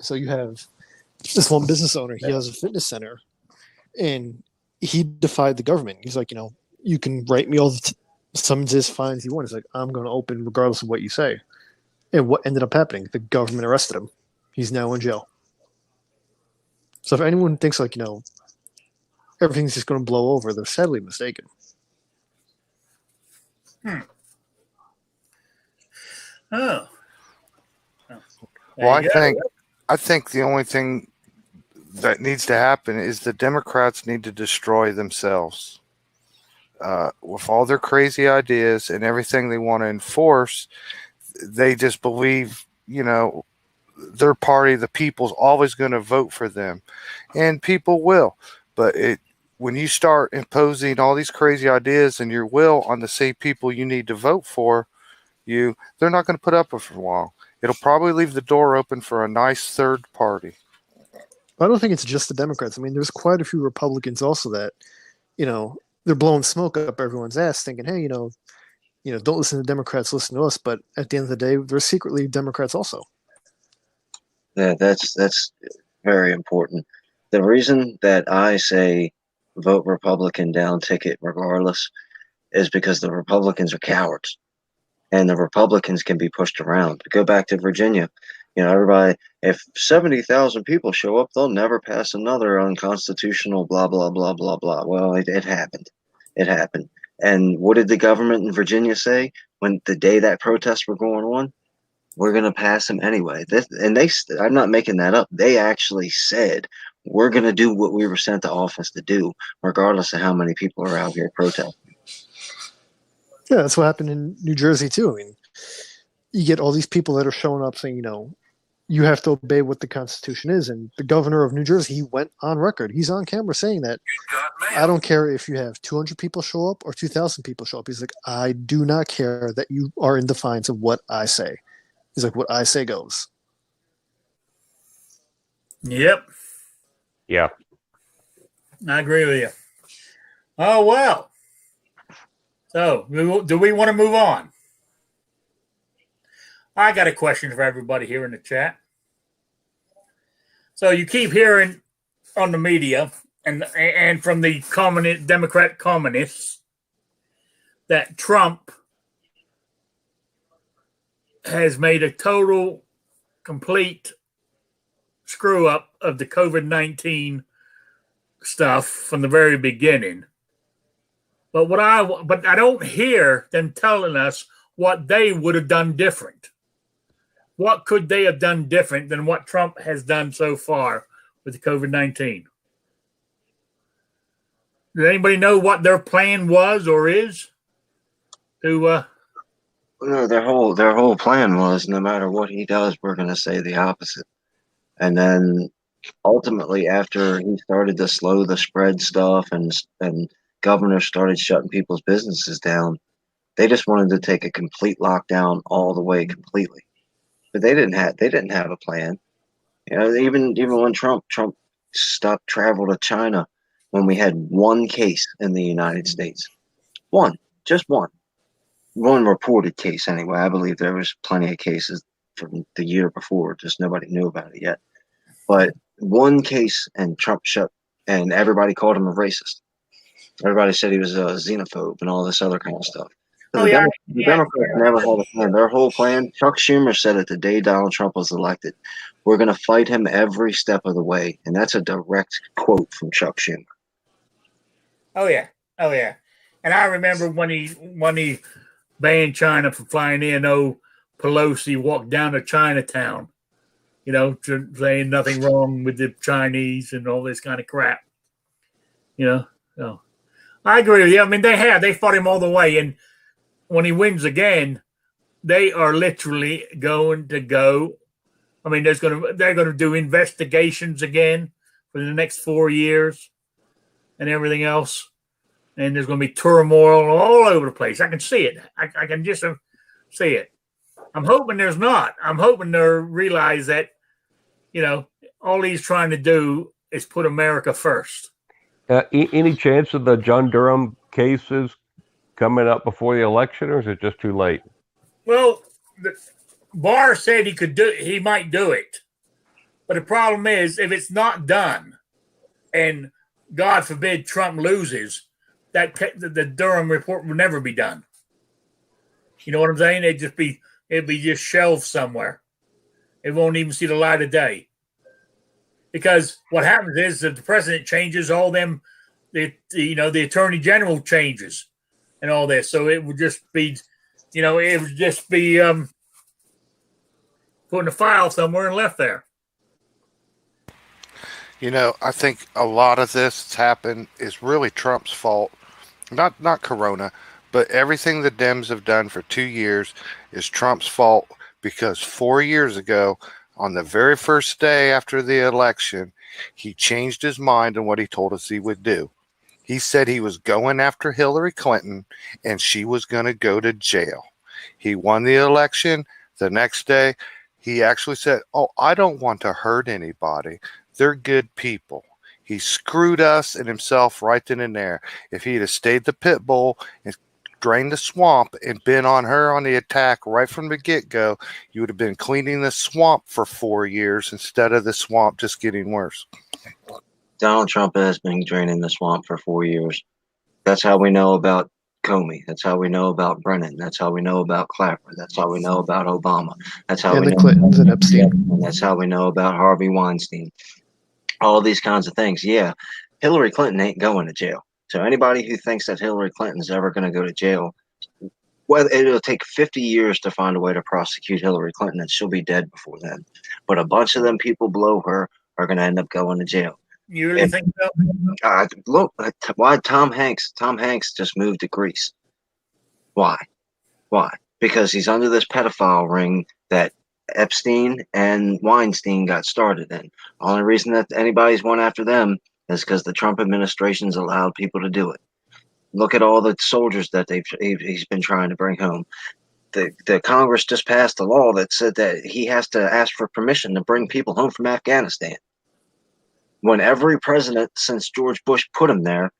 So you have this one business owner, he has a fitness center, and he defied the government. He's like, you can write me all the summonses, fines you want. He's like, I'm going to open regardless of what you say. And what ended up happening? The government arrested him. He's now in jail. So if anyone thinks like, everything's just going to blow over, they're sadly mistaken. Oh. Well, I think the only thing that needs to happen is the Democrats need to destroy themselves. With all their crazy ideas and everything they want to enforce, they just believe, their party, the people's always going to vote for them, and people will. But when you start imposing all these crazy ideas and your will on the same people you need to vote for, they're not going to put up with it for long. It'll probably leave the door open for a nice third party. I don't think it's just the Democrats. I mean, there's quite a few Republicans also that, they're blowing smoke up everyone's ass, thinking, hey, don't listen to Democrats, listen to us. But at the end of the day, they're secretly Democrats also. Yeah, that's very important. The reason that I say vote Republican down ticket regardless is because the Republicans are cowards, and the Republicans can be pushed around. Go back to Virginia. Everybody, if 70,000 people show up, they'll never pass another unconstitutional blah, blah, blah, blah, blah. Well, it happened. It happened. And what did the government in Virginia say when the day that protests were going on? We're going to pass them anyway. I'm not making that up. They actually said, we're going to do what we were sent to office to do, regardless of how many people are out here protesting. Yeah, that's what happened in New Jersey, too. I mean, you get all these people that are showing up saying, you have to obey what the Constitution is. And the governor of New Jersey, he went on record. He's on camera saying that, I don't care if you have 200 people show up or 2,000 people show up. He's like, I do not care that you are in defiance of what I say. He's like, what I say goes. Yep. Yeah. I agree with you. Oh, well. So, do we want to move on? I got a question for everybody here in the chat. So you keep hearing on the media and from the Democrat communists that Trump has made a total, complete screw up of the COVID-19 stuff from the very beginning. But I don't hear them telling us what they would have done different. What could they have done different than what Trump has done so far with the COVID-19? Does anybody know what their plan was or is? No, their whole plan was no matter what he does, we're going to say the opposite. And then ultimately, after he started to slow the spread stuff and governors started shutting people's businesses down, they just wanted to take a complete lockdown all the way completely. But they didn't have a plan. Even when Trump stopped travel to China when we had one case in the United States. One, just one. One reported case anyway. I believe there was plenty of cases from the year before, just nobody knew about it yet. But one case, and Trump shut, and everybody called him a racist. Everybody said he was a xenophobe and all this other kind of stuff. Oh The, yeah, The Democrats never had a plan. Their whole plan, Chuck Schumer said it the day Donald Trump was elected. We're going to fight him every step of the way. And that's a direct quote from Chuck Schumer. oh yeah. And I remember when he banned China from flying in. Oh, Pelosi walked down to Chinatown, saying nothing wrong with the Chinese and all this kind of crap. So I agree with you. I mean, they fought him all the way, and when he wins again, they are literally going to go. I mean, they're going to do investigations again for the next 4 years and everything else, and there's going to be turmoil all over the place. I can see it. I can just see it. I'm hoping there's not. I'm hoping they realize that, all he's trying to do is put America first. Any chance of the John Durham cases coming up before the election, or is it just too late? Well, Barr said he might do it. But the problem is, if it's not done, and God forbid Trump loses, that the Durham report will never be done. You know what I'm saying? It'd be just shelved somewhere. It won't even see the light of day. Because what happens is that the president changes, all them, the attorney general changes, and all this. So it would just be, put in a file somewhere and left there. I think a lot of this that's happened is really Trump's fault. Not Corona, but everything the Dems have done for 2 years is Trump's fault, because 4 years ago, on the very first day after the election, he changed his mind on what he told us he would do. He said he was going after Hillary Clinton and she was going to go to jail. He won the election. The next day, he actually said, "Oh, I don't want to hurt anybody. They're good people." He screwed us and himself right then and there. If he'd have stayed the pit bull and drained the swamp and been on her on the attack right from the get-go, you would have been cleaning the swamp for 4 years instead of the swamp just getting worse. Donald Trump has been draining the swamp for 4 years. That's how we know about Comey. That's how we know about Brennan. That's how we know about Clapper. That's how we know about Obama. That's how And we the know Clintons and Epstein. And that's how we know about Harvey Weinstein. All these kinds of things. Yeah, Hillary Clinton ain't going to jail. So anybody who thinks that Hillary Clinton's ever going to go to jail, well, it'll take 50 years to find a way to prosecute Hillary Clinton, and she'll be dead before then. But a bunch of them people below her are going to end up going to jail. You really think so? Look, why Tom Hanks just moved to Greece. Why? Because he's under this pedophile ring that Epstein and Weinstein got started in. The only reason that anybody's went after them is because the Trump administration's allowed people to do it. Look at all the soldiers that he's been trying to bring home. The Congress just passed a law that said that he has to ask for permission to bring people home from Afghanistan. When every president since George Bush put him there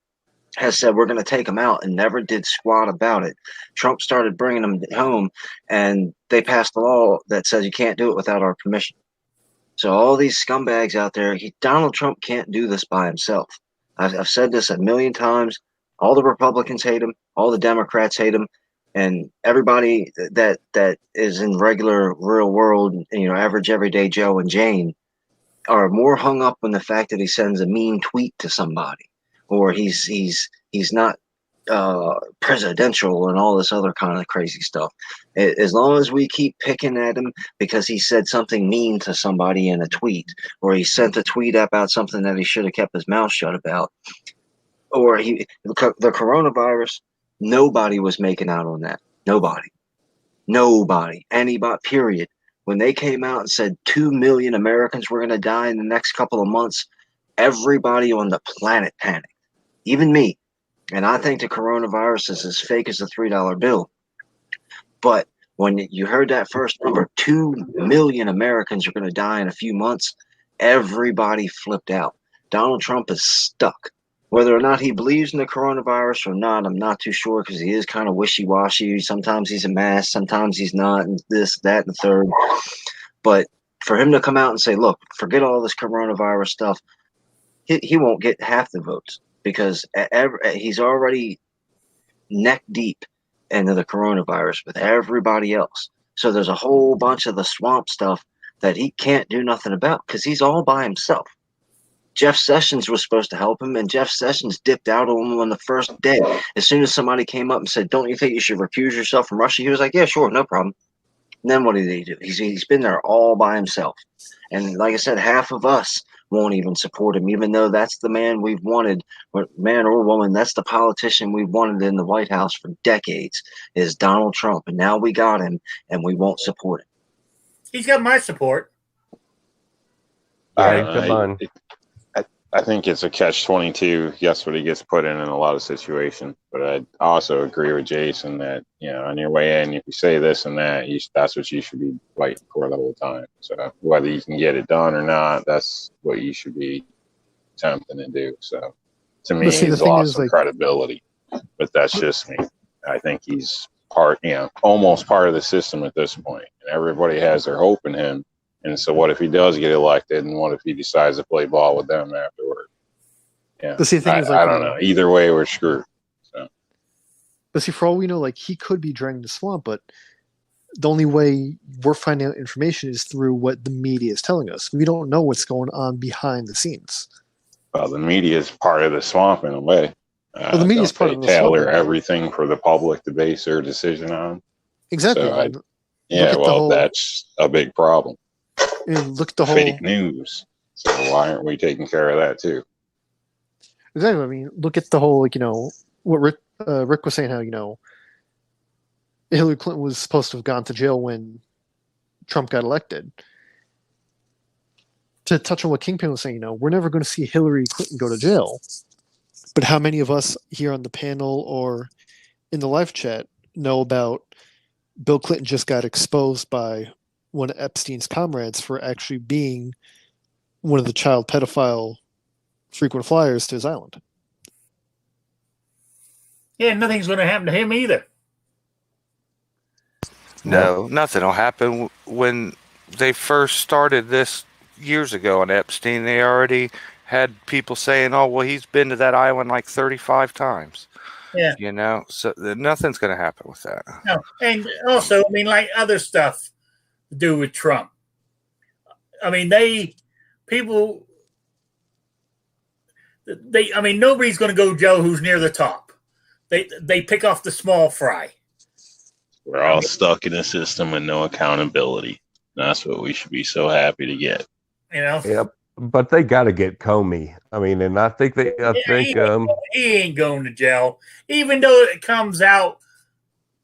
has said we're going to take them out and never did squat about it. Trump started bringing them home, and they passed a law that says you can't do it without our permission. So all these scumbags out there, Donald Trump can't do this by himself. I've said this a million times. All the Republicans hate him. All the Democrats hate him. And everybody that is in regular real world, average everyday Joe and Jane are more hung up on the fact that he sends a mean tweet to somebody, or he's not presidential and all this other kind of crazy stuff. As long as we keep picking at him because he said something mean to somebody in a tweet, or he sent a tweet about something that he should have kept his mouth shut about, or the coronavirus, nobody was making out on that. Nobody, anybody, period, when they came out and said 2 million Americans were going to die in the next couple of months, everybody on the planet panicked, even me. And I think the coronavirus is as fake as a $3 bill. But when you heard that first number, 2 million Americans are going to die in a few months, everybody flipped out. Donald Trump is stuck. Whether or not he believes in the coronavirus or not, I'm not too sure, because he is kind of wishy-washy. Sometimes he's a mask, sometimes he's not, and this, that, and the third. But for him to come out and say, look, forget all this coronavirus stuff, he won't get half the votes, because he's already neck deep into the coronavirus with everybody else. So there's a whole bunch of the swamp stuff that he can't do nothing about, because he's all by himself. Jeff Sessions was supposed to help him, and Jeff Sessions dipped out on him on the first day. As soon as somebody came up and said, don't you think you should recuse yourself from Russia? He was like, yeah, sure, no problem. And then what did he do? He's been there all by himself. And like I said, half of us won't even support him, even though that's the man we've wanted, man or woman, that's the politician we've wanted in the White House for decades, is Donald Trump. And now we got him, and we won't support him. He's got my support. I think it's a catch-22. Yes, what he gets put in a lot of situations. But I also agree with Jason that, on your way in, if you say this and that, that's what you should be fighting for the whole time. So whether you can get it done or not, that's what you should be attempting to do. So to me, he's lost some credibility. But that's just me. I think he's almost part of the system at this point. And everybody has their hope in him. And so what if he does get elected, and what if he decides to play ball with them afterward? Yeah, but see, the thing is, I don't know. Either way, we're screwed. So. But see, for all we know, he could be draining the swamp, but the only way we're finding out information is through what the media is telling us. We don't know what's going on behind the scenes. Well, the media is part of the swamp in a way. The media is part of the swamp. They tailor everything for the public to base their decision on. Exactly. So that's a big problem. Look at the whole fake news. So why aren't we taking care of that too? Exactly. I mean, look at the whole, what Rick was saying, how, Hillary Clinton was supposed to have gone to jail when Trump got elected. To touch on what Kingpin was saying, we're never going to see Hillary Clinton go to jail. But how many of us here on the panel or in the live chat know about Bill Clinton just got exposed by one of Epstein's comrades for actually being one of the child pedophile frequent flyers to his island? Yeah, nothing's going to happen to him either. No, nothing will happen. When they first started this years ago on Epstein, they already had people saying, oh, well, he's been to that island like 35 times. Yeah. So nothing's going to happen with that. No. And also, like other stuff to do with Trump. I mean, nobody's going to go Joe who's near the top. They pick off the small fry. We're all stuck in a system with no accountability. That's what we should be so happy to get. Yep. But they got to get Comey. And I think he ain't going to jail, even though it comes out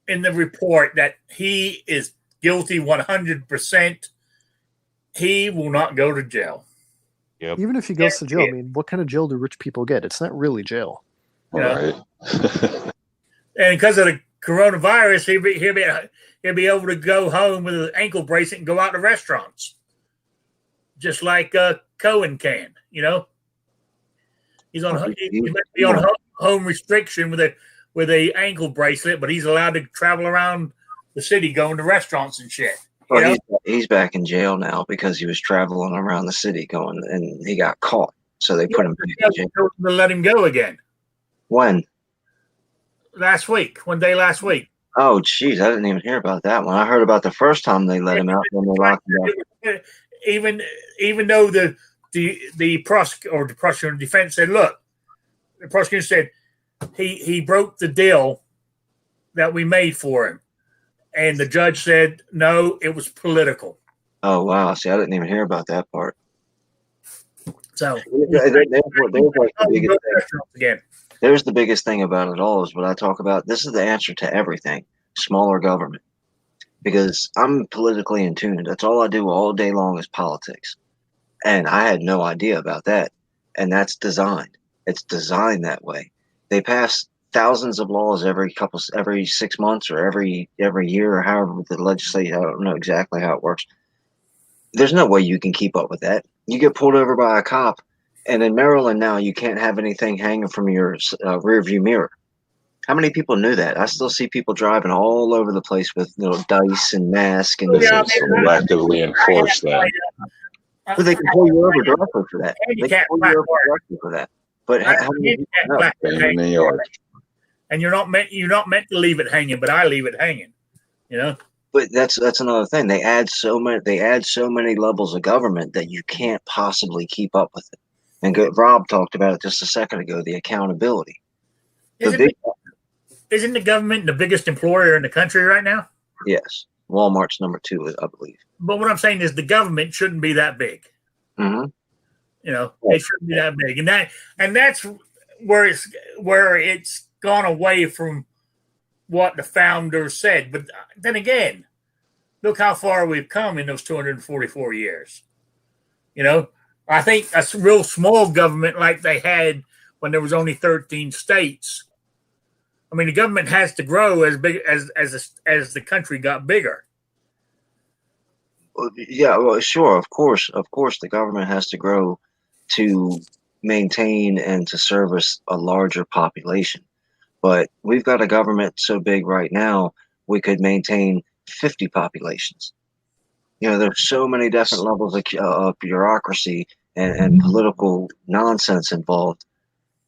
in the report that he is guilty 100%. He will not go to jail. Yep. Even if he goes to jail, what kind of jail do rich people get? It's not really jail. Right. And because of the coronavirus, he'll be able to go home with an ankle bracelet and go out to restaurants, just like Cohen can. He's on. He might be on home restriction with a ankle bracelet, but he's allowed to travel around the city going to restaurants and shit. Well, he's back in jail now because he was traveling around the city going, and he got caught. So they put him back in jail. To let him go again. When? Last week. One day last week. Oh, jeez, I didn't even hear about that one. I heard about the first time they let him out, then they locked him up. Even though the prosecutor and defense said, look, the prosecutor said he broke the deal that we made for him. And the judge said, no, it was political. Oh, wow. See, I didn't even hear about that part. So there's the biggest thing about it all is what I talk about. This is the answer to everything. Smaller government. because I'm politically in tune. That's all I do all day long is politics. And I had no idea about that. And that's designed. It's designed that way. They pass thousands of laws every 6 months or every year or however the legislature. I don't know exactly how it works. There's no way you can keep up with that. You get pulled over by a cop, and in Maryland now you can't have anything hanging from your rear view mirror. How many people knew that? I still see people driving all over the place with dice and masks and. They Yeah, should selectively enforce that. But they can pull you over directly for that. They can handicap pull you over directly for that. But how many people know? Same in New York. And you're not meant to leave it hanging, but I leave it hanging. But that's another thing. They add so many levels of government that you can't possibly keep up with it. And Rob talked about it just a second ago, the accountability. Isn't the government the biggest employer in the country right now? Yes. Walmart's number 2, I believe. But what I'm saying is the government shouldn't be that big. Mm-hmm. It shouldn't be that big. And that's where it's gone away from what the founders said. But then again, look how far we've come in those 244 years. I think a real small government like they had when there was only 13 states. I mean, the government has to grow as big as the country got bigger. Yeah, well, sure, of course, the government has to grow to maintain and to service a larger population. But we've got a government so big right now, we could maintain 50 populations. There's so many different levels of bureaucracy and political nonsense involved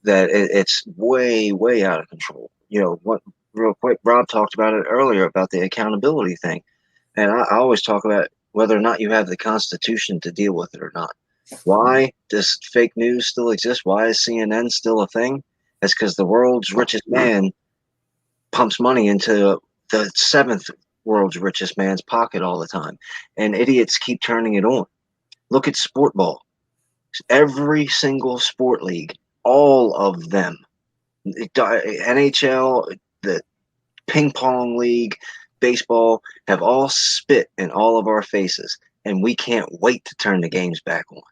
that it's way, way out of control. What real quick, Rob talked about it earlier about the accountability thing. And I always talk about whether or not you have the Constitution to deal with it or not. Why does fake news still exist? Why is CNN still a thing? It's because the world's richest man pumps money into the 7th world's richest man's pocket all the time. And idiots keep turning it on. Look at sport ball. Every single sport league, all of them, NHL, the ping pong league, baseball, have all spit in all of our faces. And we can't wait to turn the games back on.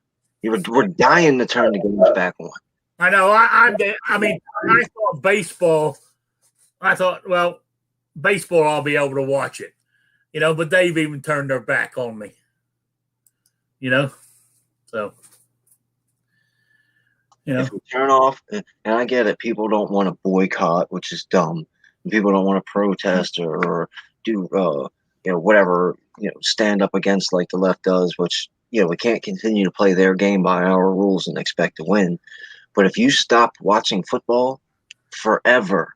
We're dying to turn the games back on. I know. I mean, I saw baseball. I thought, well, baseball, I'll be able to watch it, but they've even turned their back on me, so, If we turn off, and I get it, people don't want to boycott, which is dumb. People don't want to protest or do, whatever, stand up against like the left does, which, we can't continue to play their game by our rules and expect to win. But if you stop watching football forever,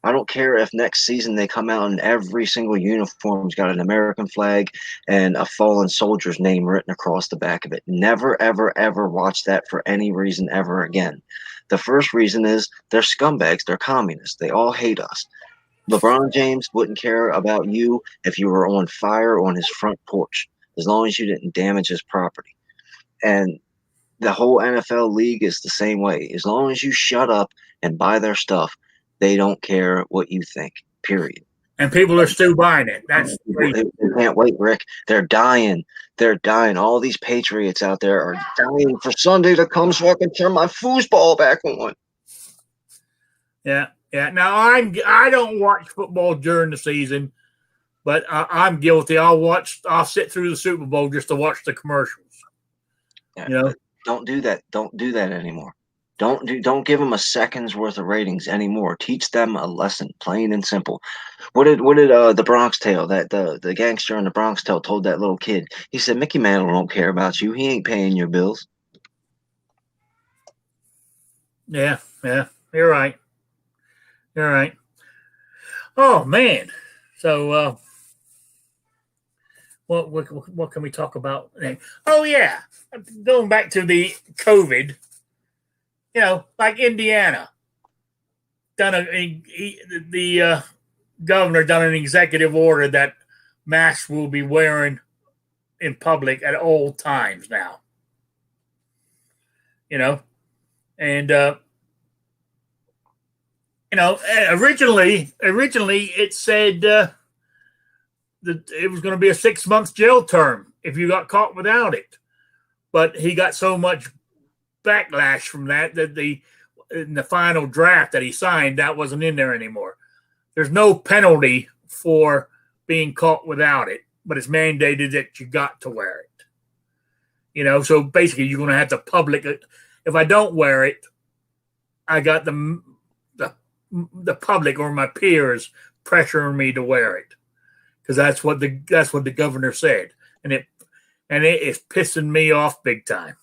I don't care if next season they come out and every single uniform's got an American flag and a fallen soldier's name written across the back of it. Never, ever, ever watch that for any reason ever again. The first reason is they're scumbags. They're communists. They all hate us. LeBron James wouldn't care about you if you were on fire on his front porch, as long as you didn't damage his property. And the whole NFL league is the same way. As long as you shut up and buy their stuff, they don't care what you think, period. And people are still buying it. That's they can't wait, Rick. They're dying. They're dying. All these patriots out there are dying for Sunday to come so I can turn my foosball back on. Yeah. Now I don't watch football during the season, but I'm guilty. I'll sit through the Super Bowl just to watch the commercials. Yeah. Don't do that. Don't do that anymore. Don't give them a second's worth of ratings anymore. Teach them a lesson, plain and simple. What did the Bronx Tale, that the gangster in the Bronx Tale told that little kid? He said, "Mickey Mantle don't care about you. He ain't paying your bills." Yeah, you're right. Oh man, so what can we talk about? Oh yeah, going back to the COVID. Like Indiana, the governor done an executive order that masks will be wearing in public at all times now. And originally it said it was going to be a 6 month jail term if you got caught without it. But he got so much backlash from that in the final draft that he signed, that wasn't in there anymore. There's no penalty for being caught without it, but it's mandated that you got to wear it. So basically you're going to have to public. If I don't wear it, I got the public or my peers pressuring me to wear it, because that's what the governor said, and it is pissing me off big time.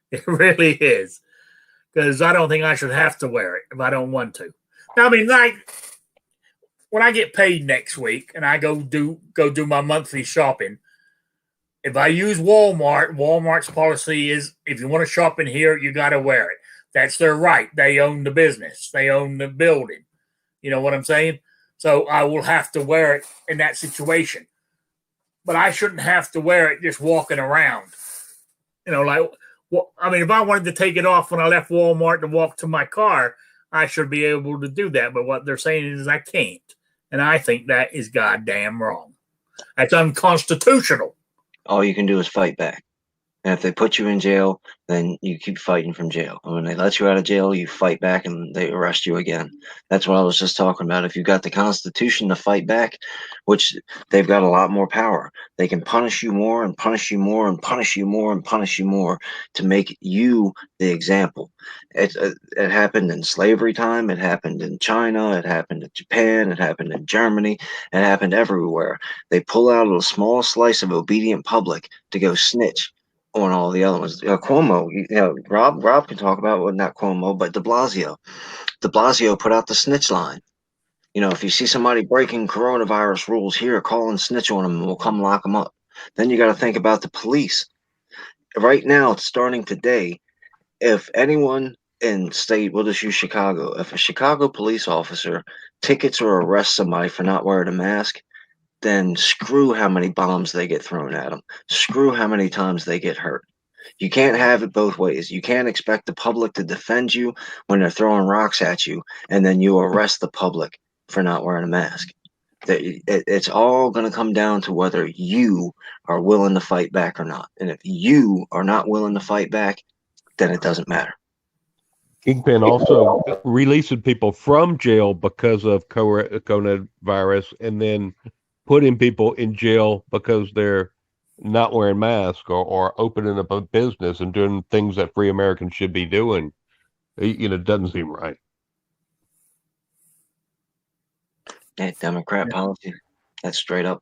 It really is, because I don't think I should have to wear it if I don't want to. I mean, like when I get paid next week and I go do my monthly shopping, if I use Walmart's policy is if you want to shop in here, you got to wear it. That's their right. They own the business. They own the building. You know what I'm saying? So I will have to wear it in that situation. But I shouldn't have to wear it just walking around. If I wanted to take it off when I left Walmart to walk to my car, I should be able to do that. But what they're saying is I can't. And I think that is goddamn wrong. That's unconstitutional. All you can do is fight back. And if they put you in jail, then you keep fighting from jail. And when they let you out of jail, you fight back and they arrest you again. That's what I was just talking about. If you've got the Constitution to fight back, which they've got a lot more power, they can punish you more and punish you more and punish you more and punish you more to make you the example. It happened in slavery time. It happened in China. It happened in Japan. It happened in Germany. It happened everywhere. They pull out a small slice of obedient public to go snitch on all the other ones. Cuomo, Rob can talk about, well, not Cuomo, but de Blasio. De Blasio put out the snitch line. If you see somebody breaking coronavirus rules here, call and snitch on them and we'll come lock them up. Then you got to think about the police. Right now, it's starting today. If anyone in state, we'll just use Chicago, if a Chicago police officer tickets or arrests somebody for not wearing a mask, then screw how many bombs they get thrown at them. Screw how many times they get hurt. You can't have it both ways. You can't expect the public to defend you when they're throwing rocks at you, and then you arrest the public for not wearing a mask. It's all going to come down to whether you are willing to fight back or not. And if you are not willing to fight back, then it doesn't matter. Kingpin also releasing people from jail because of coronavirus, and then putting people in jail because they're not wearing masks or opening up a business and doing things that free Americans should be doing. It doesn't seem right. Yeah, Democrat policy. That's straight up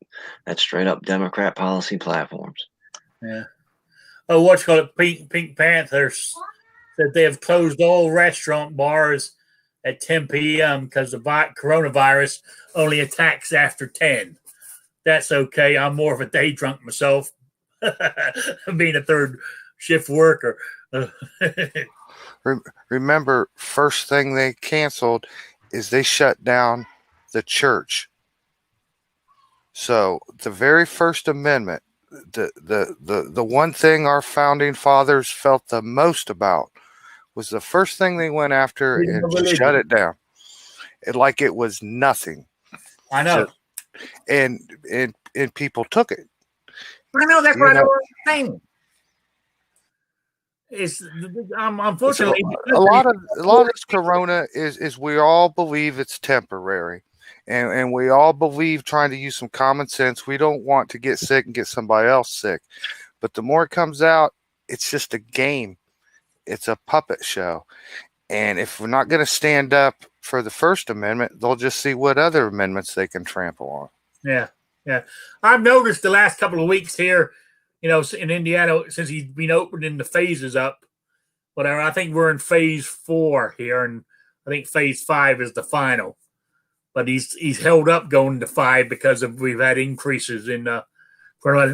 Democrat policy platforms. Yeah. Oh, what's called Pink Panthers said they have closed all restaurant bars at 10 p.m. because the coronavirus only attacks after 10. That's okay. I'm more of a day drunk myself, being a third shift worker. Remember, first thing they canceled is they shut down the church. So the very first amendment, the one thing our founding fathers felt the most about was the first thing they went after and shut it down. Like it was nothing. I know. And people took it. I know, that's what I was saying. It's unfortunately a lot of this corona is we all believe it's temporary, and we all believe trying to use some common sense. We don't want to get sick and get somebody else sick, but the more it comes out, it's just a game. It's a puppet show, and if we're not going to stand up for the First Amendment, they'll just see what other amendments they can trample on. Yeah. I've noticed the last couple of weeks here, in Indiana, since he's been opening the phases up, whatever, I think we're in phase 4 here, and I think phase 5 is the final. But he's held up going to 5 because we've had increases in but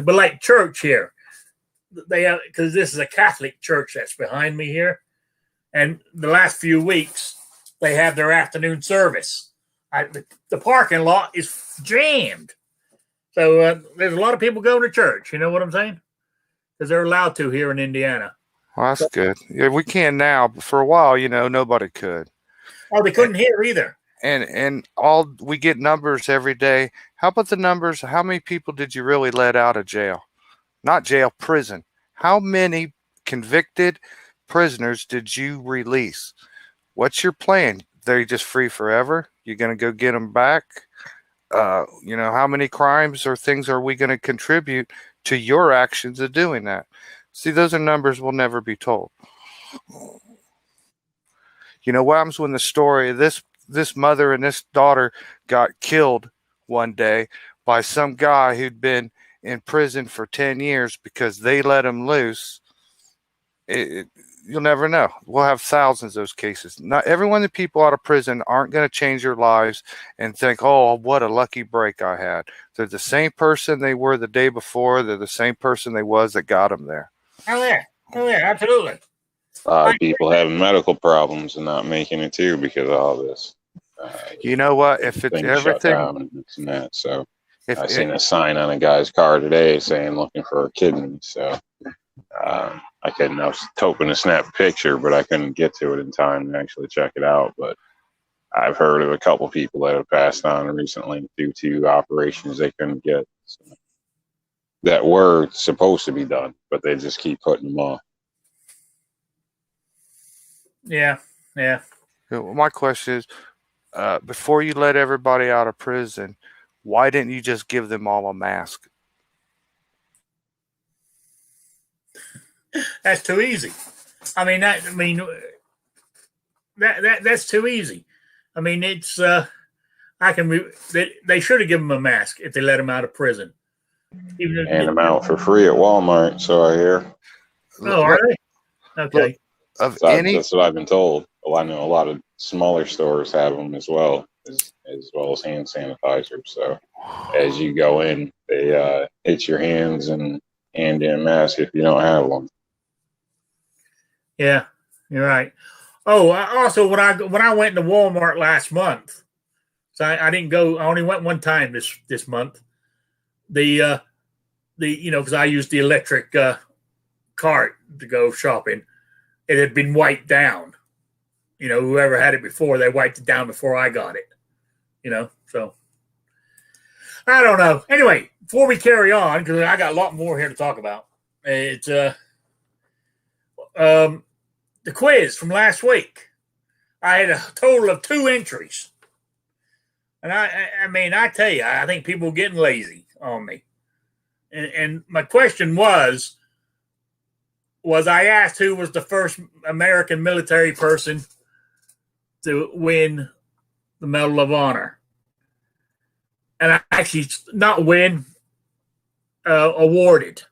like church here, because this is a Catholic church that's behind me here, and the last few weeks they have their afternoon service. The parking lot is jammed. So there's a lot of people going to church. You know what I'm saying? Because they're allowed to here in Indiana. Well, that's good. Yeah, we can now, but for a while, nobody could. Oh, they couldn't here either. and all we get numbers every day. How about the numbers? How many people did you really let out of jail? Not jail, prison. How many convicted prisoners did you release? What's your plan? They're just free forever? You're going to go get them back? How many crimes or things are we going to contribute to your actions of doing that? See, those are numbers we'll never be told. You know what happens when the story of this mother and this daughter got killed one day by some guy who'd been in prison for 10 years because they let him loose? You'll never know. We'll have thousands of those cases. Not everyone, the people out of prison aren't going to change their lives and think, oh, what a lucky break I had. They're the same person they were the day before. They're the same person they was that got them there. Oh yeah, absolutely. A lot of people having medical problems and not making it too because of all this. You know what? If it's everything, and this and that. So I seen a sign on a guy's car today saying looking for a kidney. So I was hoping to snap a picture, but I couldn't get to it in time to actually check it out. But I've heard of a couple people that have passed on recently due to operations they couldn't get. So, that were supposed to be done, but they just keep putting them off. Yeah. My question is, before you let everybody out of prison, why didn't you just give them all a mask? That's too easy. That's too easy. It's they should have given them a mask if they let them out of prison. And them out for free at Walmart, so I hear. Oh, are they? Okay. That's what I've been told. Well, I know a lot of smaller stores have them as well as hand sanitizer. So as you go in, they hit your hands and hand in a mask if you don't have one. Yeah, you're right. Oh, also when I went to Walmart last month, so I didn't go. I only went one time this month. Because I used the electric cart to go shopping. It had been wiped down. Whoever had it before, they wiped it down before I got it. So I don't know. Anyway, before we carry on, because I got a lot more here to talk about, it's the quiz from last week. I had a total of 2 entries, and I tell you, I think people are getting lazy on me. And my question was I asked who was the first American military person to win the Medal of Honor. And I actually not win, awarded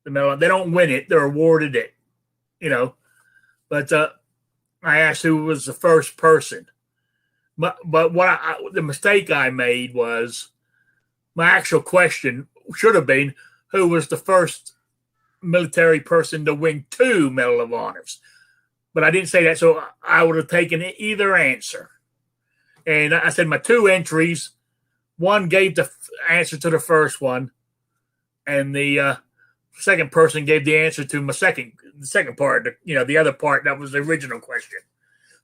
the medal. They don't win it; they're awarded it. But I asked who was the first person. But the mistake I made was my actual question should have been who was the first military person to win 2 Medal of Honors. But I didn't say that, so I would have taken either answer. And I said my 2 entries, one gave the answer to the first one, and the second person gave the answer to the second part, the other part that was the original question.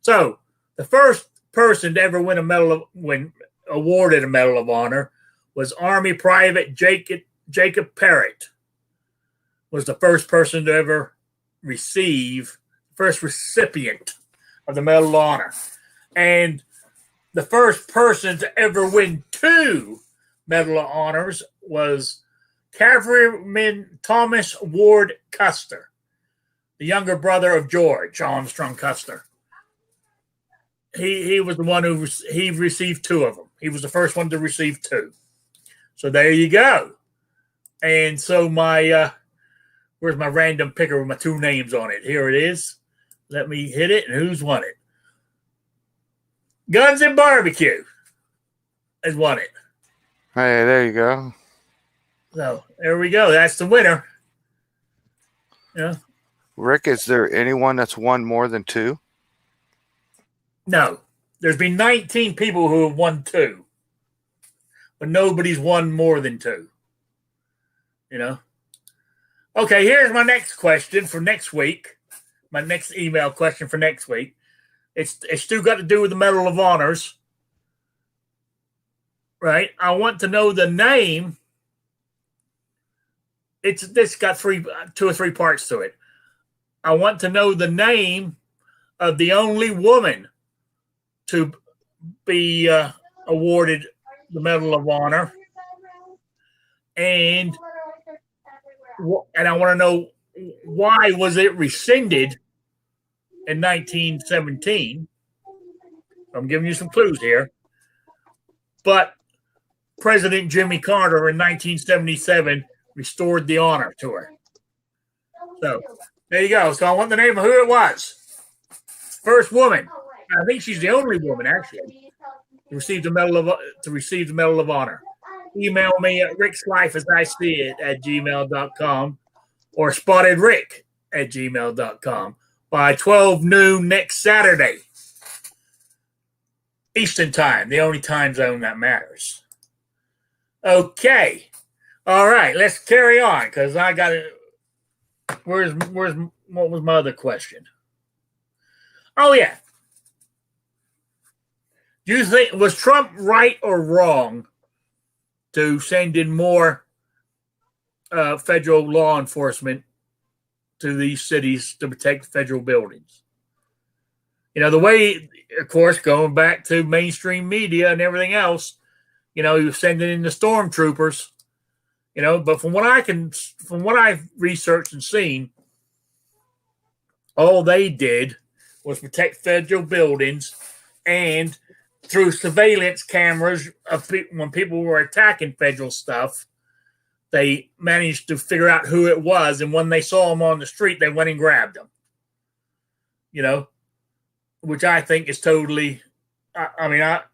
So the first person to ever win awarded a Medal of Honor was Army Private Jacob Parrott. Was the first person to ever first recipient of the Medal of Honor. And the first person to ever win 2 Medal of Honors was Cavalryman Thomas Ward Custer, the younger brother of George Armstrong Custer. He was the one he received 2 of them. He was the first one to receive 2. So there you go. And so where's my random picker with my 2 names on it? Here it is. Let me hit it. And who's won it? Guns and Barbecue has won it. Hey, there you go. So there we go. That's the winner. Rick, is there anyone that's won more than 2? No. There's been 19 people who have won 2. But nobody's won more than 2. Okay, here's my next question for next week. My next email question for next week. It's still got to do with the Medal of Honors. right? I want to know the name. This got two or three parts to it. I want to know the name of the only woman to be awarded the Medal of Honor, and I want to know why was it rescinded in 1917. I'm giving you some clues here, but President Jimmy Carter in 1977 restored the honor to her. So there you go. So I want the name of who it was. First woman. I think she's the only woman actually to receive the Medal of Honor. Email me at rickslife@gmail.com or spottedrick@gmail.com by 12 noon next Saturday. Eastern time, the only time zone that matters. Okay. All right, let's carry on because I got it. What was my other question? Oh, yeah. Do you think, was Trump right or wrong to send in more federal law enforcement to these cities to protect federal buildings? You know, the way, of course, going back to mainstream media and everything else, you know, he was sending in the stormtroopers, you know, but from what I've researched and seen, all they did was protect federal buildings, and through surveillance cameras of when people were attacking federal stuff, they managed to figure out who it was, and when they saw him on the street, they went and grabbed him. You know, which I think is totally. I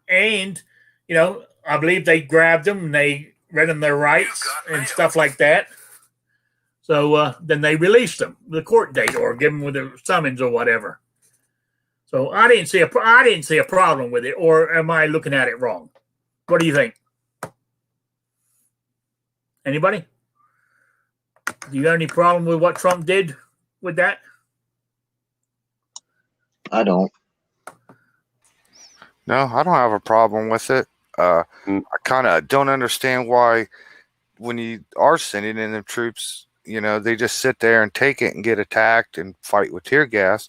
believe they grabbed them and they read them their rights and stuff like that. So then they released them with a court date or give them with a summons or whatever. So I didn't see a problem with it, or am I looking at it wrong? What do you think? Anybody? Do you have any problem with what Trump did with that? I don't. No, I don't have a problem with it. I kind of don't understand why, when you are sending in the troops, you know, they just sit there and take it and get attacked and fight with tear gas.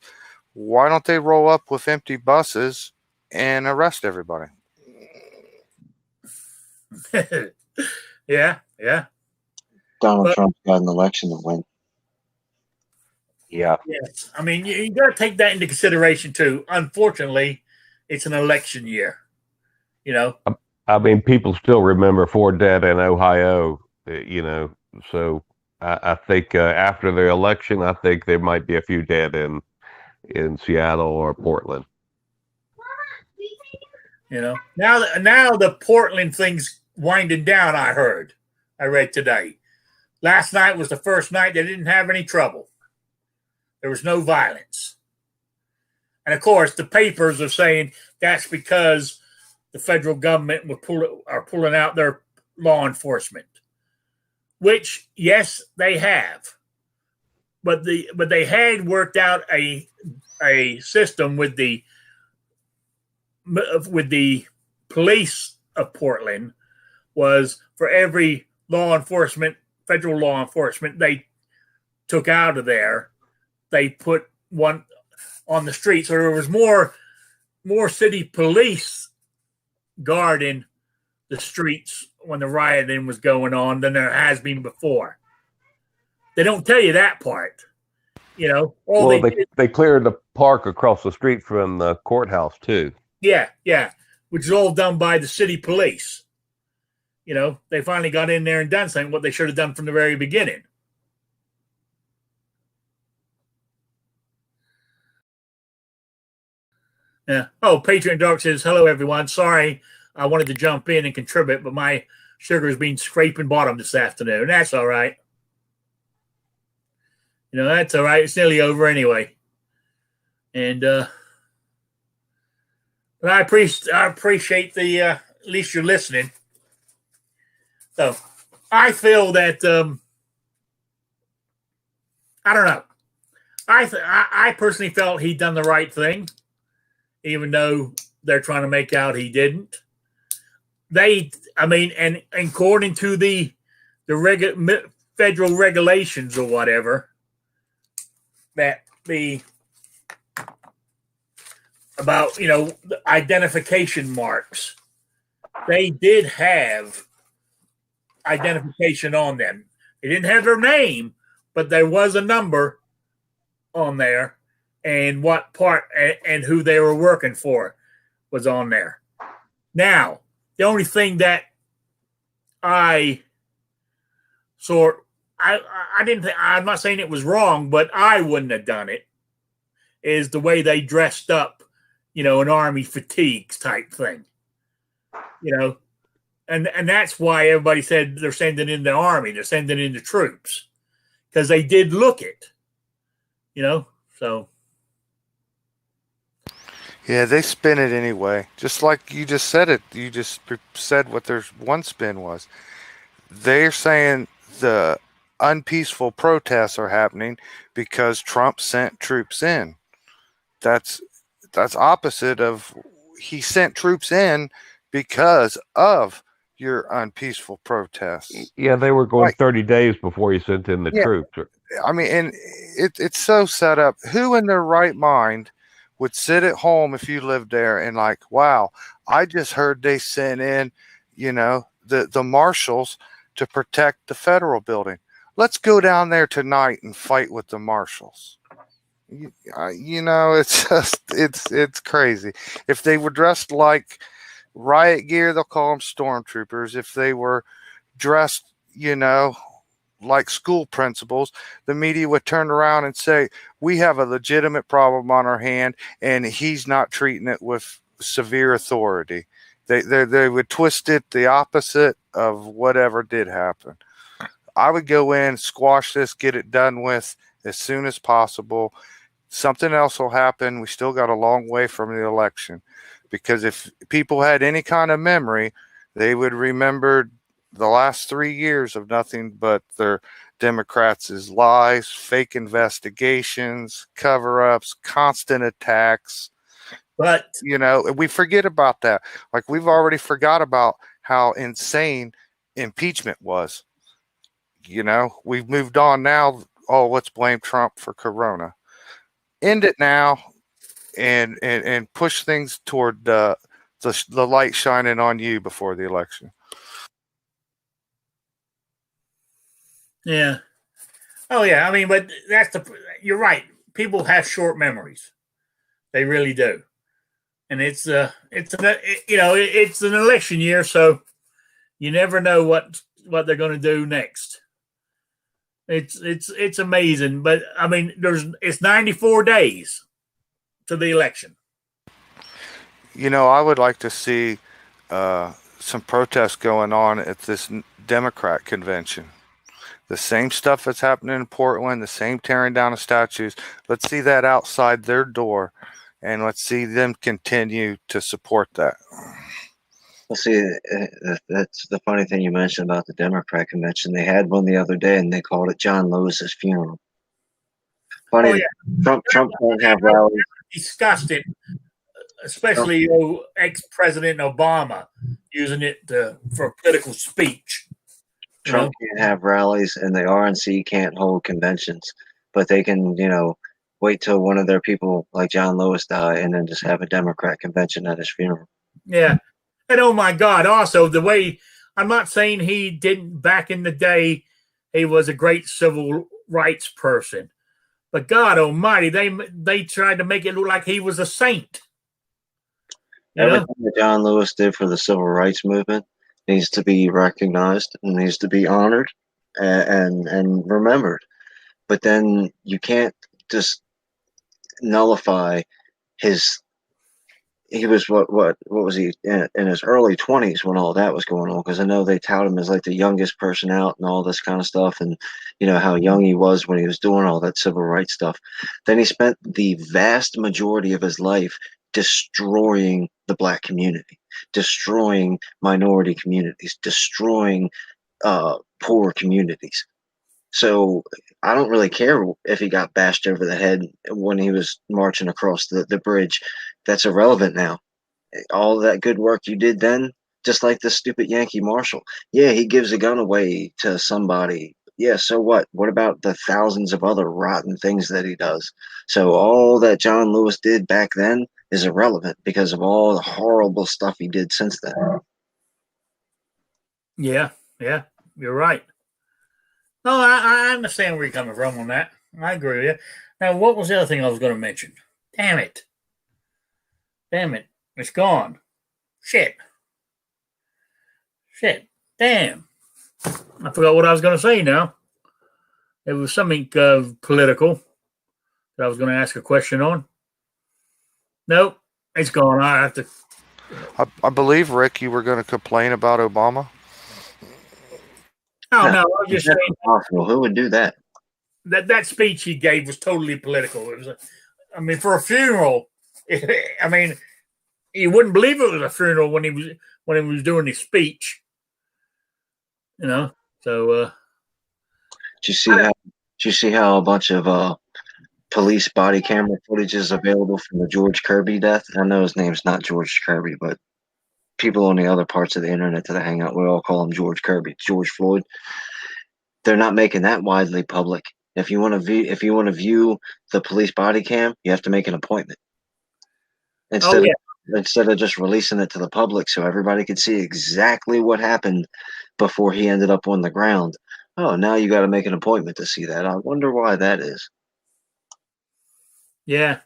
Why don't they roll up with empty buses and arrest everybody? Yeah. Donald Trump got an election to win. Yeah. Yes. I mean, you got to take that into consideration too. Unfortunately, it's an election year. You know. I mean, people still remember 4 dead in Ohio. You know, so I think after the election, I think there might be a few dead in Seattle or Portland. You know, now the Portland thing's winding down. I read today. Last night was the first night they didn't have any trouble. There was no violence. And of course, the papers are saying that's because the federal government are pulling out their law enforcement, which, yes, they have. But they had worked out a system with the police of Portland, was for every federal law enforcement they took out of there, they put one on the street. So there was more city police guarding the streets when the rioting was going on than there has been before. They don't tell you that part. You know, they cleared the park across the street from the courthouse too. Yeah, which is all done by the city police. You know, they finally got in there and done something what they should have done from the very beginning. Yeah. Oh, Patriot Dark says, hello, everyone. Sorry, I wanted to jump in and contribute, but my sugar's been scraping bottom this afternoon. That's all right. You know, that's all right. It's nearly over anyway. And but I appreciate the at least you're listening. So I feel that I don't know. I personally felt he'd done the right thing, even though they're trying to make out he didn't. I mean, and according to the federal regulations or whatever, that the about the identification marks, they did have identification on them. They didn't have their name, but there was a number on there, and what part and who they were working for was on there. Now, the only thing that I didn't think, I'm not saying it was wrong, but I wouldn't have done it, is the way they dressed up, an army fatigues type thing. And that's why everybody said they're sending in the army, they're sending in the troops, because they did look it, so. Yeah, they spin it anyway. Just like you just said it. You just said what their one spin was. They're saying the unpeaceful protests are happening because Trump sent troops in. That's opposite of he sent troops in because of your unpeaceful protests. Yeah, they were going 30 days before he sent in the troops. I mean, and it's so set up. Who in their right mind would sit at home if you lived there and like, wow, I just heard they sent in, the marshals to protect the federal building. Let's go down there tonight and fight with the marshals. It's just, it's crazy. If they were dressed like riot gear, they'll call them stormtroopers. If they were dressed, like school principals, the media would turn around and say, we have a legitimate problem on our hand and he's not treating it with severe authority. They would twist it the opposite of whatever did happen. I would go in, squash this, get it done with as soon as possible. Something else will happen. We still got a long way from the election, because if people had any kind of memory, they would remember the last 3 years of nothing but their Democrats' lies, fake investigations, cover-ups, constant attacks. But we forget about that. Like, we've already forgot about how insane impeachment was. We've moved on now. Oh, let's blame Trump for Corona. End it now, and push things toward the light shining on you before the election. Yeah. Oh yeah. I mean, but you're right. People have short memories. They really do. And it's an election year, so you never know what they're going to do next. It's amazing, but I mean, it's 94 days to the election. I would like to see some protests going on at this Democrat convention. The same stuff that's happening in Portland, the same tearing down of statues. Let's see that outside their door, and let's see them continue to support that. Well, see, that's the funny thing you mentioned about the Democrat convention. They had one the other day, and they called it John Lewis's funeral. Funny, Oh, yeah. Trump won't have rallies. Discussed it, especially ex-President Obama using it for political speech. Trump can't have rallies, and the RNC can't hold conventions, but they can, wait till one of their people like John Lewis die, and then just have a Democrat convention at his funeral. Yeah, and oh my God! Also, the way, I'm not saying he didn't back in the day, he was a great civil rights person, but God Almighty, they tried to make it look like he was a saint. Everything that John Lewis did for the civil rights movement needs to be recognized and needs to be honored and remembered. But then you can't just nullify he was what was he in his early 20s when all that was going on, because I know they tout him as like the youngest person out and all this kind of stuff, and how young he was when he was doing all that civil rights stuff. Then he spent the vast majority of his life destroying the black community, destroying minority communities, destroying poor communities. So I don't really care if he got bashed over the head when he was marching across the bridge. That's irrelevant now. All that good work you did then, Just like this stupid Yankee Marshal. Yeah, he gives a gun away to somebody. Yeah, so what? What about the thousands of other rotten things that he does? So all that John Lewis did back then is irrelevant because of all the horrible stuff he did since then. Yeah, you're right. No, I understand where you're coming from on that. I agree with you. Now, what was the other thing I was going to mention? Damn it. It's gone. Shit. Damn. I forgot what I was going to say now. It was something political that I was going to ask a question on. Nope. It's gone. I have to. I believe, Rick, you were going to complain about Obama. Oh, no. I was just That's saying impossible. Who would do that? that speech he gave was totally political. It was, for a funeral, you wouldn't believe it was a funeral when he was doing his speech. So Did you see how a bunch of police body camera footage is available from the George Kirby death? I know his name's not George Kirby, but people on the other parts of the internet that I hang out with all call him George Kirby, George Floyd. They're not making that widely public. If you want to view the police body cam, you have to make an appointment instead of just releasing it to the public so everybody could see exactly what happened before he ended up on the ground. Oh, now you got to make an appointment to see that. I wonder why that is. yeah,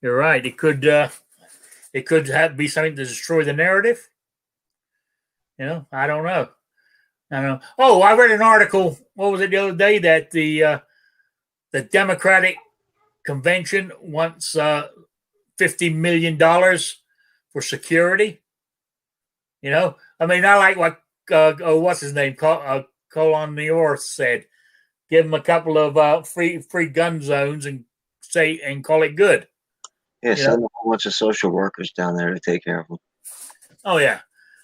you're right. It could be something to destroy the narrative. I don't know. Oh, I read an article. What was it the other day that the Democratic convention wants $50 million for security. I like what what's his name, Colon Nior said. Give them a couple of free gun zones and call it good. Yeah, send a whole bunch of social workers down there to take care of them. Oh yeah,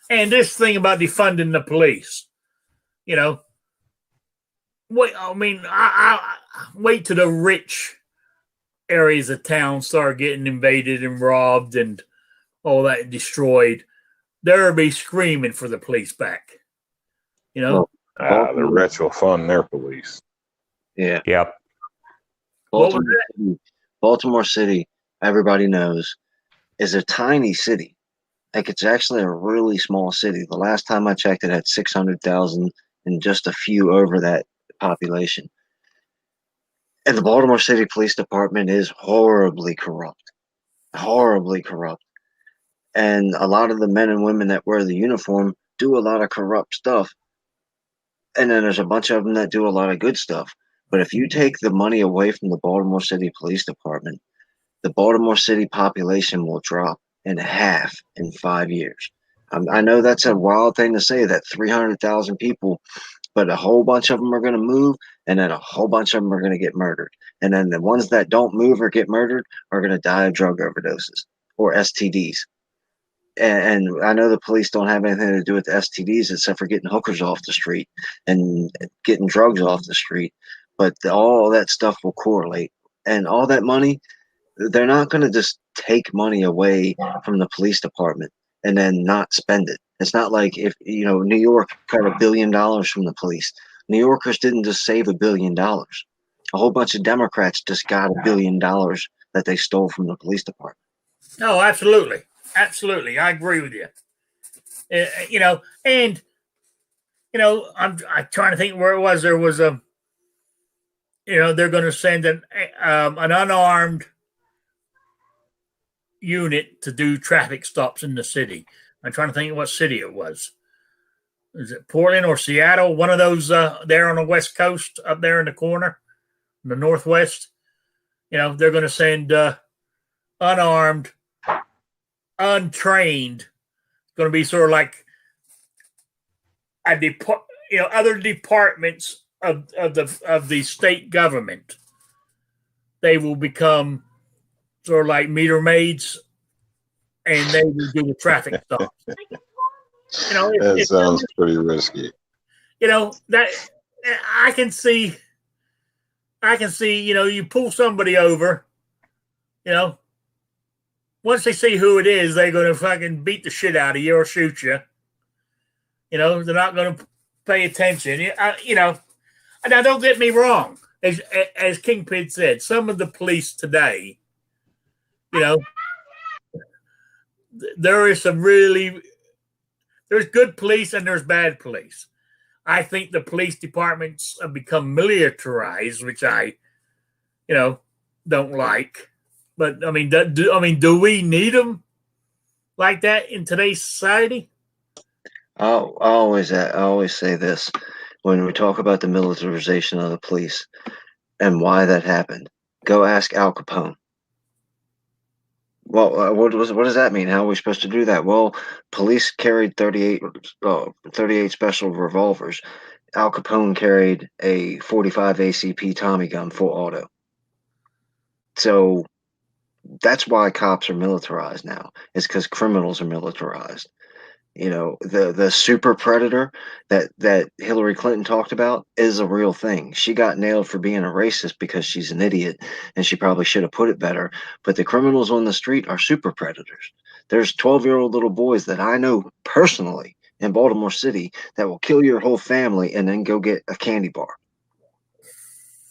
and this thing about defunding the police. Wait. I wait till the rich areas of town start getting invaded and robbed and all that destroyed. They'll be screaming for the police back. The rich will fund their police. Yeah. Yep. Baltimore City, everybody knows, is a tiny city. Like, it's actually a really small city. The last time I checked, it had 600,000 and just a few over that population. And the Baltimore City Police Department is horribly corrupt. And a lot of the men and women that wear the uniform do a lot of corrupt stuff. And then there's a bunch of them that do a lot of good stuff. But if you take the money away from the Baltimore City Police Department, the Baltimore City population will drop in half in 5 years. I know that's a wild thing to say, that 300,000 people, but a whole bunch of them are going to move, and then a whole bunch of them are going to get murdered. And then the ones that don't move or get murdered are going to die of drug overdoses or STDs. And I know the police don't have anything to do with the STDs except for getting hookers off the street and getting drugs off the street. But all that stuff will correlate. And all that money, they're not going to just take money away from the police department and then not spend it. It's not like if, New York got $1 billion from the police. New Yorkers didn't just save $1 billion. A whole bunch of Democrats just got $1 billion that they stole from the police department. Oh, absolutely. Absolutely. I agree with you. I'm trying to think where it was. There was they're going to send an unarmed unit to do traffic stops in the city. I'm trying to think what city it was. Is it Portland or Seattle? One of those there on the West Coast, up there in the corner, in the Northwest. They're going to send unarmed, untrained. It's going to be sort of like other departments of the state government. They will become sort of like meter maids, and they will do the traffic stops. That sounds pretty risky. That I can see. You pull somebody over, once they see who it is, they're going to fucking beat the shit out of you or shoot you. You know, they're not going to pay attention. You know, now don't get me wrong. As Kingpin said, some of the police today, you know, there is some really, there's good police and there's bad police. I think the police departments have become militarized, which I, you know, don't like. But I mean, do we need them like that in today's society? I always say this when we talk about the militarization of the police and why that happened. Go ask Al Capone. Well, what does that mean? How are we supposed to do that? Well, police carried 38 special revolvers. Al Capone carried a 45 ACP Tommy gun full auto. So that's why cops are militarized now. It's because criminals are militarized. You know, the super predator that Hillary Clinton talked about is a real thing. She got nailed for being a racist because she's an idiot, and she probably should have put it better. But the criminals on the street are super predators. There's 12-year-old little boys that I know personally in Baltimore City that will kill your whole family and then go get a candy bar.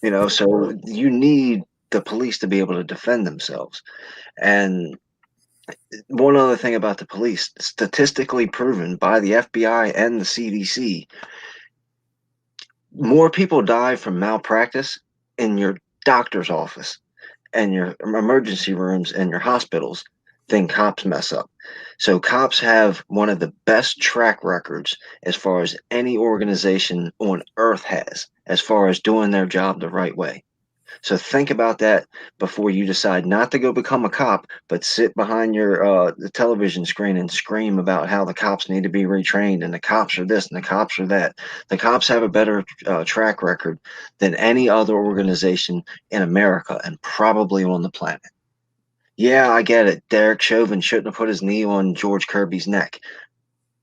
You know, so you need the police to be able to defend themselves. And one other thing about the police, statistically proven by the FBI and the CDC, more people die from malpractice in your doctor's office and your emergency rooms and your hospitals than cops mess up. So cops have one of the best track records as far as any organization on earth has, as far as doing their job the right way. So think about that before you decide not to go become a cop, but sit behind your the television screen and scream about how the cops need to be retrained and the cops are this and the cops are that. The cops have a better track record than any other organization in America and probably on the planet. Yeah, I get it. Derek Chauvin shouldn't have put his knee on George Kirby's neck.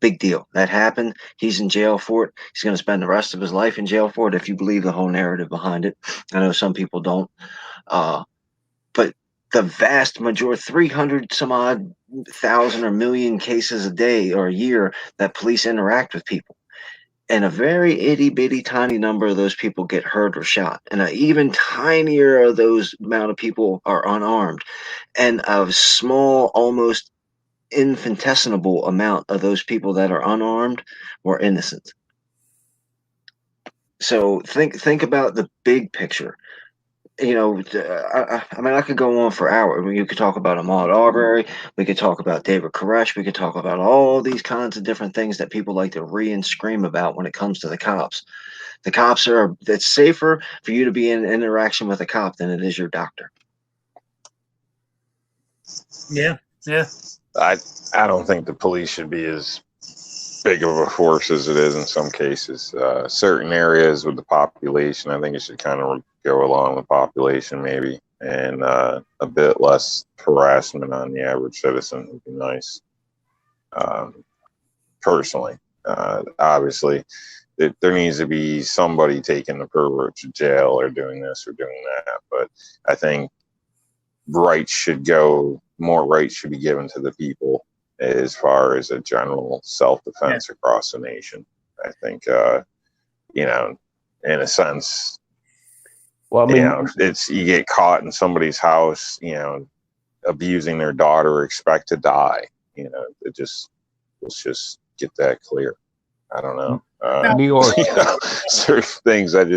Big deal. That happened. He's in jail for it. He's going to spend the rest of his life in jail for it if you believe the whole narrative behind it. I know some people don't. But the vast majority, 300 some odd thousand or million cases a day or a year that police interact with people. And a very itty bitty tiny number of those people get hurt or shot. And an even tinier of those amount of people are unarmed. And a small, almost infinitesimal amount of those people that are unarmed were innocent. So think about the big picture. You know, I mean, I could go on for hours. I mean, you could talk about Ahmaud Arbery. We could talk about David Koresh. We could talk about all these kinds of different things that people like to and scream about when it comes to the cops. The cops it's safer for you to be in interaction with a cop than it is your doctor. Yeah. I don't think the police should be as big of a force as it is in some cases. Certain areas with the population, I think it should kind of go along with population maybe, and a bit less harassment on the average citizen would be nice. Personally, obviously, there needs to be somebody taking the pervert to jail or doing this or doing that, but I think more rights should be given to the people as far as a general self-defense across the nation. I think, you know, in a sense, well, I mean, you know, you get caught in somebody's house, you know, abusing their daughter, expect to die. You know, let's just get that clear. I don't know. New York, You know, certain things if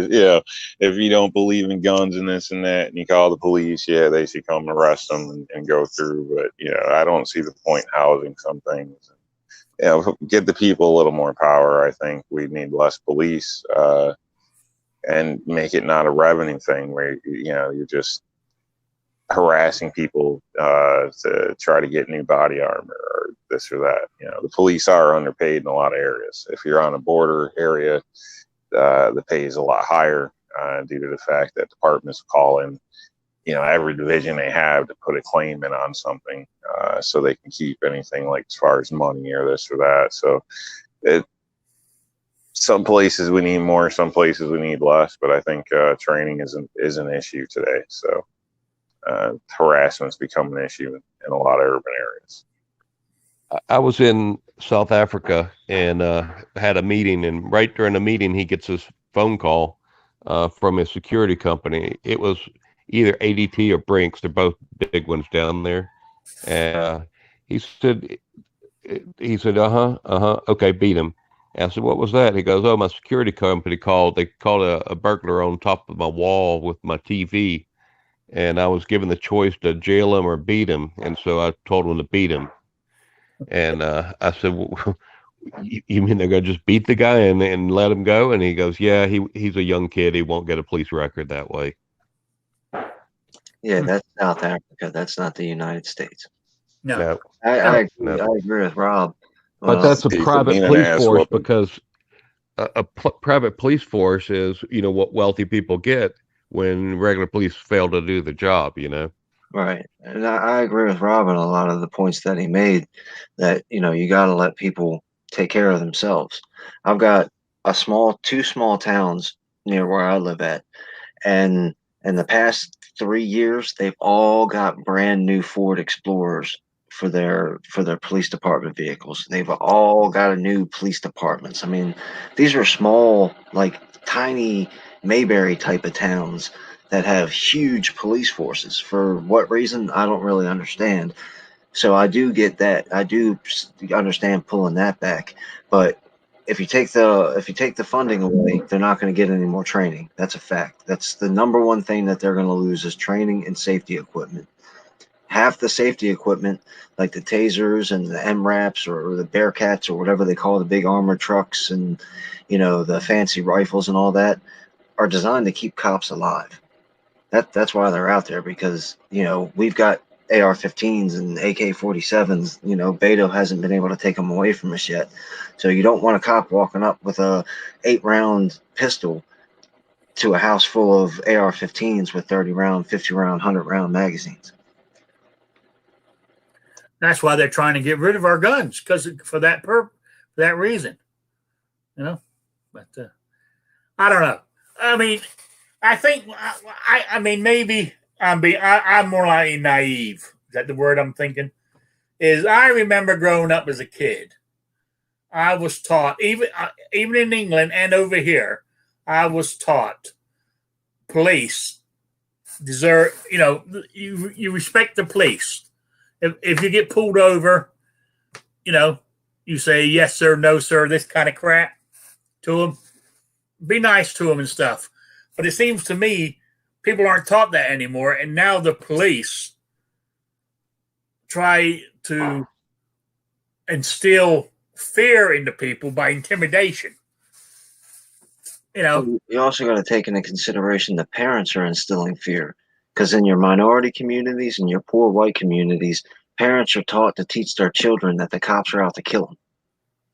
you don't believe in guns and this and that, and you call the police, they should come arrest them and go through. But you know, I don't see the point in housing some things. You know, give the people a little more power. I think we need less police, and make it not a revenue thing where you're just harassing people to try to get new body armor or this or that. You know, the police are underpaid in a lot of areas. If you're on a border area, the pay is a lot higher due to the fact that departments call in, you know, every division they have to put a claim in on something so they can keep anything like as far as money or this or that. So some places we need more, some places we need less, but I think training is an issue today. So harassment's become an issue in a lot of urban areas. I was in South Africa and had a meeting, and right during the meeting, he gets this phone call from his security company. It was either ADT or Brinks. They're both big ones down there. And he said, okay, beat him. And I said, what was that? He goes, oh, my security company called. They called a burglar on top of my wall with my TV, and I was given the choice to jail him or beat him. And so I told him to beat him. And I said, well, you mean they're going to just beat the guy and let him go? And he goes, yeah, he's a young kid. He won't get a police record that way. Yeah, that's South Africa. That's not the United States. No. I agree with Rob. But that's a He could private mean an police ass force whooping. because private police force is, what wealthy people get when regular police fail to do the job, Right. And I agree with Rob on a lot of the points that he made, that, you got to let people take care of themselves. I've got two small towns near where I live at. And in the past 3 years, they've all got brand new Ford Explorers for their police department vehicles. They've all got a new police departments. I mean, these are small, like tiny Mayberry type of towns that have huge police forces. For what reason, I don't really understand. So I do get that. I do understand pulling that back. But if you take the funding away, they're not going to get any more training. That's a fact. That's the number one thing that they're going to lose is training and safety equipment. Half the safety equipment, like the tasers and the MRAPs or the Bearcats or whatever they call the big armored trucks and the fancy rifles and all that, are designed to keep cops alive. That's why they're out there, because we've got AR-15s and AK-47s. Beto hasn't been able to take them away from us yet. So you don't want a cop walking up with a 8-round pistol to a house full of AR-15s with 30-round, 50-round, 100-round magazines. That's why they're trying to get rid of our guns, because for that reason, But I don't know. I mean, I think I mean maybe I'm more like naive. Is that the word I'm thinking? Is I remember growing up as a kid, I was taught even in England and over here, I was taught police deserve. You respect the police. If you get pulled over, you say yes sir, no sir, this kind of crap to them. Be nice to them and stuff. But it seems to me people aren't taught that anymore, and now the police try to instill fear into people by intimidation. You also got to take into consideration the parents are instilling fear, because in your minority communities and your poor white communities, parents are taught to teach their children that the cops are out to kill them,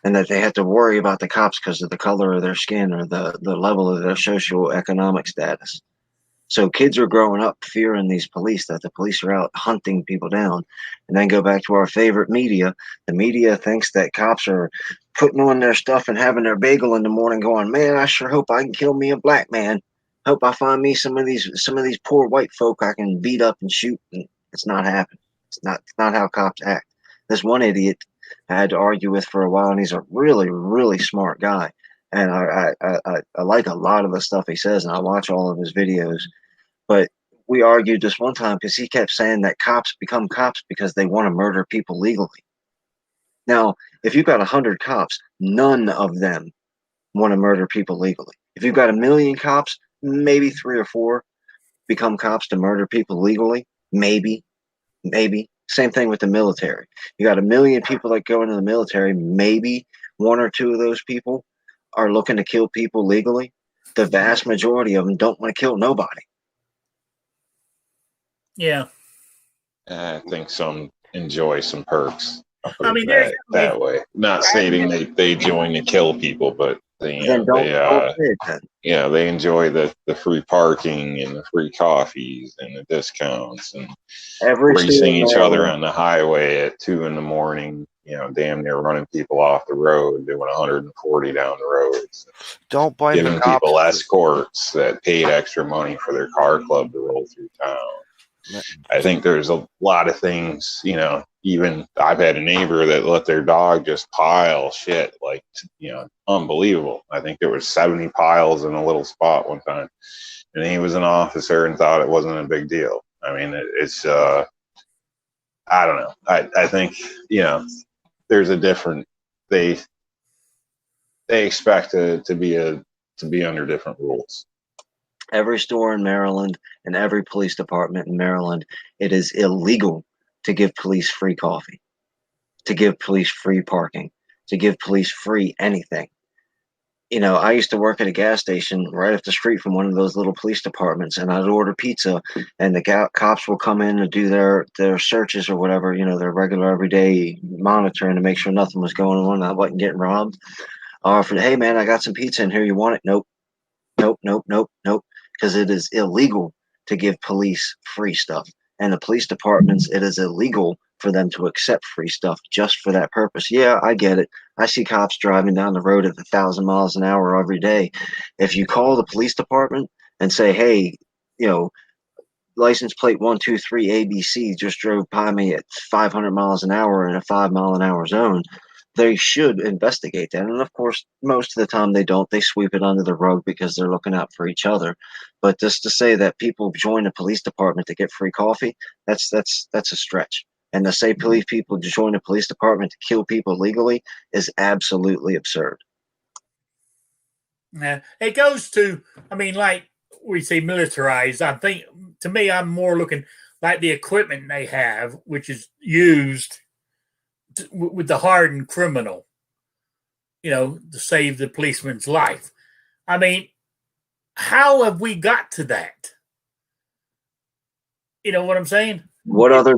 and that they have to worry about the cops because of the color of their skin or the level of their socioeconomic status. So kids are growing up fearing these police, that the police are out hunting people down. And then go back to our favorite media. The media thinks that cops are putting on their stuff and having their bagel in the morning going, man, I sure hope I can kill me a black man. Hope I find me some of these poor white folk I can beat up and shoot. And it's not happening. It's not how cops act. This one idiot I had to argue with for a while, and he's a really, really smart guy. And I like a lot of the stuff he says, and I watch all of his videos. But we argued this one time because he kept saying that cops become cops because they want to murder people legally. Now, if you've got 100 cops, none of them want to murder people legally. If you've got 1 million cops, maybe 3 or 4 become cops to murder people legally. Maybe. Same thing with the military. You got 1 million people that go into the military, maybe 1 or 2 of those people are looking to kill people legally. The vast majority of them don't want to kill nobody. Yeah. I think some enjoy some perks. I mean, that way. Not stating they join to kill people, but they enjoy the free parking and the free coffees and the discounts and racing each other on the highway at 2 a.m. Damn near running people off the road, doing 140 down the roads. Don't blame giving people escorts that paid extra money for their car club to roll through town. I think there's a lot of things, even I've had a neighbor that let their dog just pile shit, like, unbelievable. I think there was 70 piles in a little spot one time, and he was an officer and thought it wasn't a big deal. I mean, it's I don't know. I think, there's a different, they expect to be under different rules. Every store in Maryland and every police department in Maryland, it is illegal to give police free coffee, to give police free parking, to give police free anything. I used to work at a gas station right up the street from one of those little police departments, and I'd order pizza, and the cops will come in to do their searches or whatever, their regular everyday monitoring to make sure nothing was going on, I wasn't getting robbed. Offered, hey man, I got some pizza in here. You want it? Nope, nope, nope, nope, nope. Because it is illegal to give police free stuff. And the police departments, it is illegal for them to accept free stuff just for that purpose. Yeah, I get it. I see cops driving down the road at 1,000 miles an hour every day. If you call the police department and say, hey, license plate 123 ABC just drove by me at 500 miles an hour in a 5 mile an hour zone, they should investigate that. And of course, most of the time they don't. They sweep it under the rug because they're looking out for each other. But just to say that people join the police department to get free coffee, that's a stretch. And to say police people join the police department to kill people legally is absolutely absurd. Yeah, it goes to, like we say militarized. I think, to me, I'm more looking like the equipment they have, which is used with the hardened criminal, to save the policeman's life. How have we got to that? You know what I'm saying? What other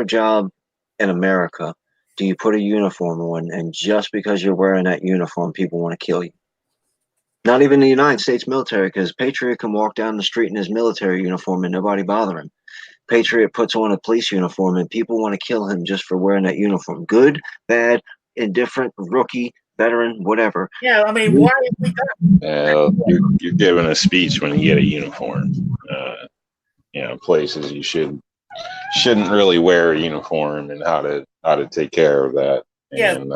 job in America do you put a uniform on, and just because you're wearing that uniform, people want to kill you? Not even the United States military, because Patriot can walk down the street in his military uniform and nobody bother him. Patriot puts on a police uniform and people want to kill him just for wearing that uniform. Good, bad, indifferent, rookie, veteran, whatever. Yeah, why have we got you're giving a speech when you get a uniform. Places you shouldn't really wear a uniform, and how to take care of that. And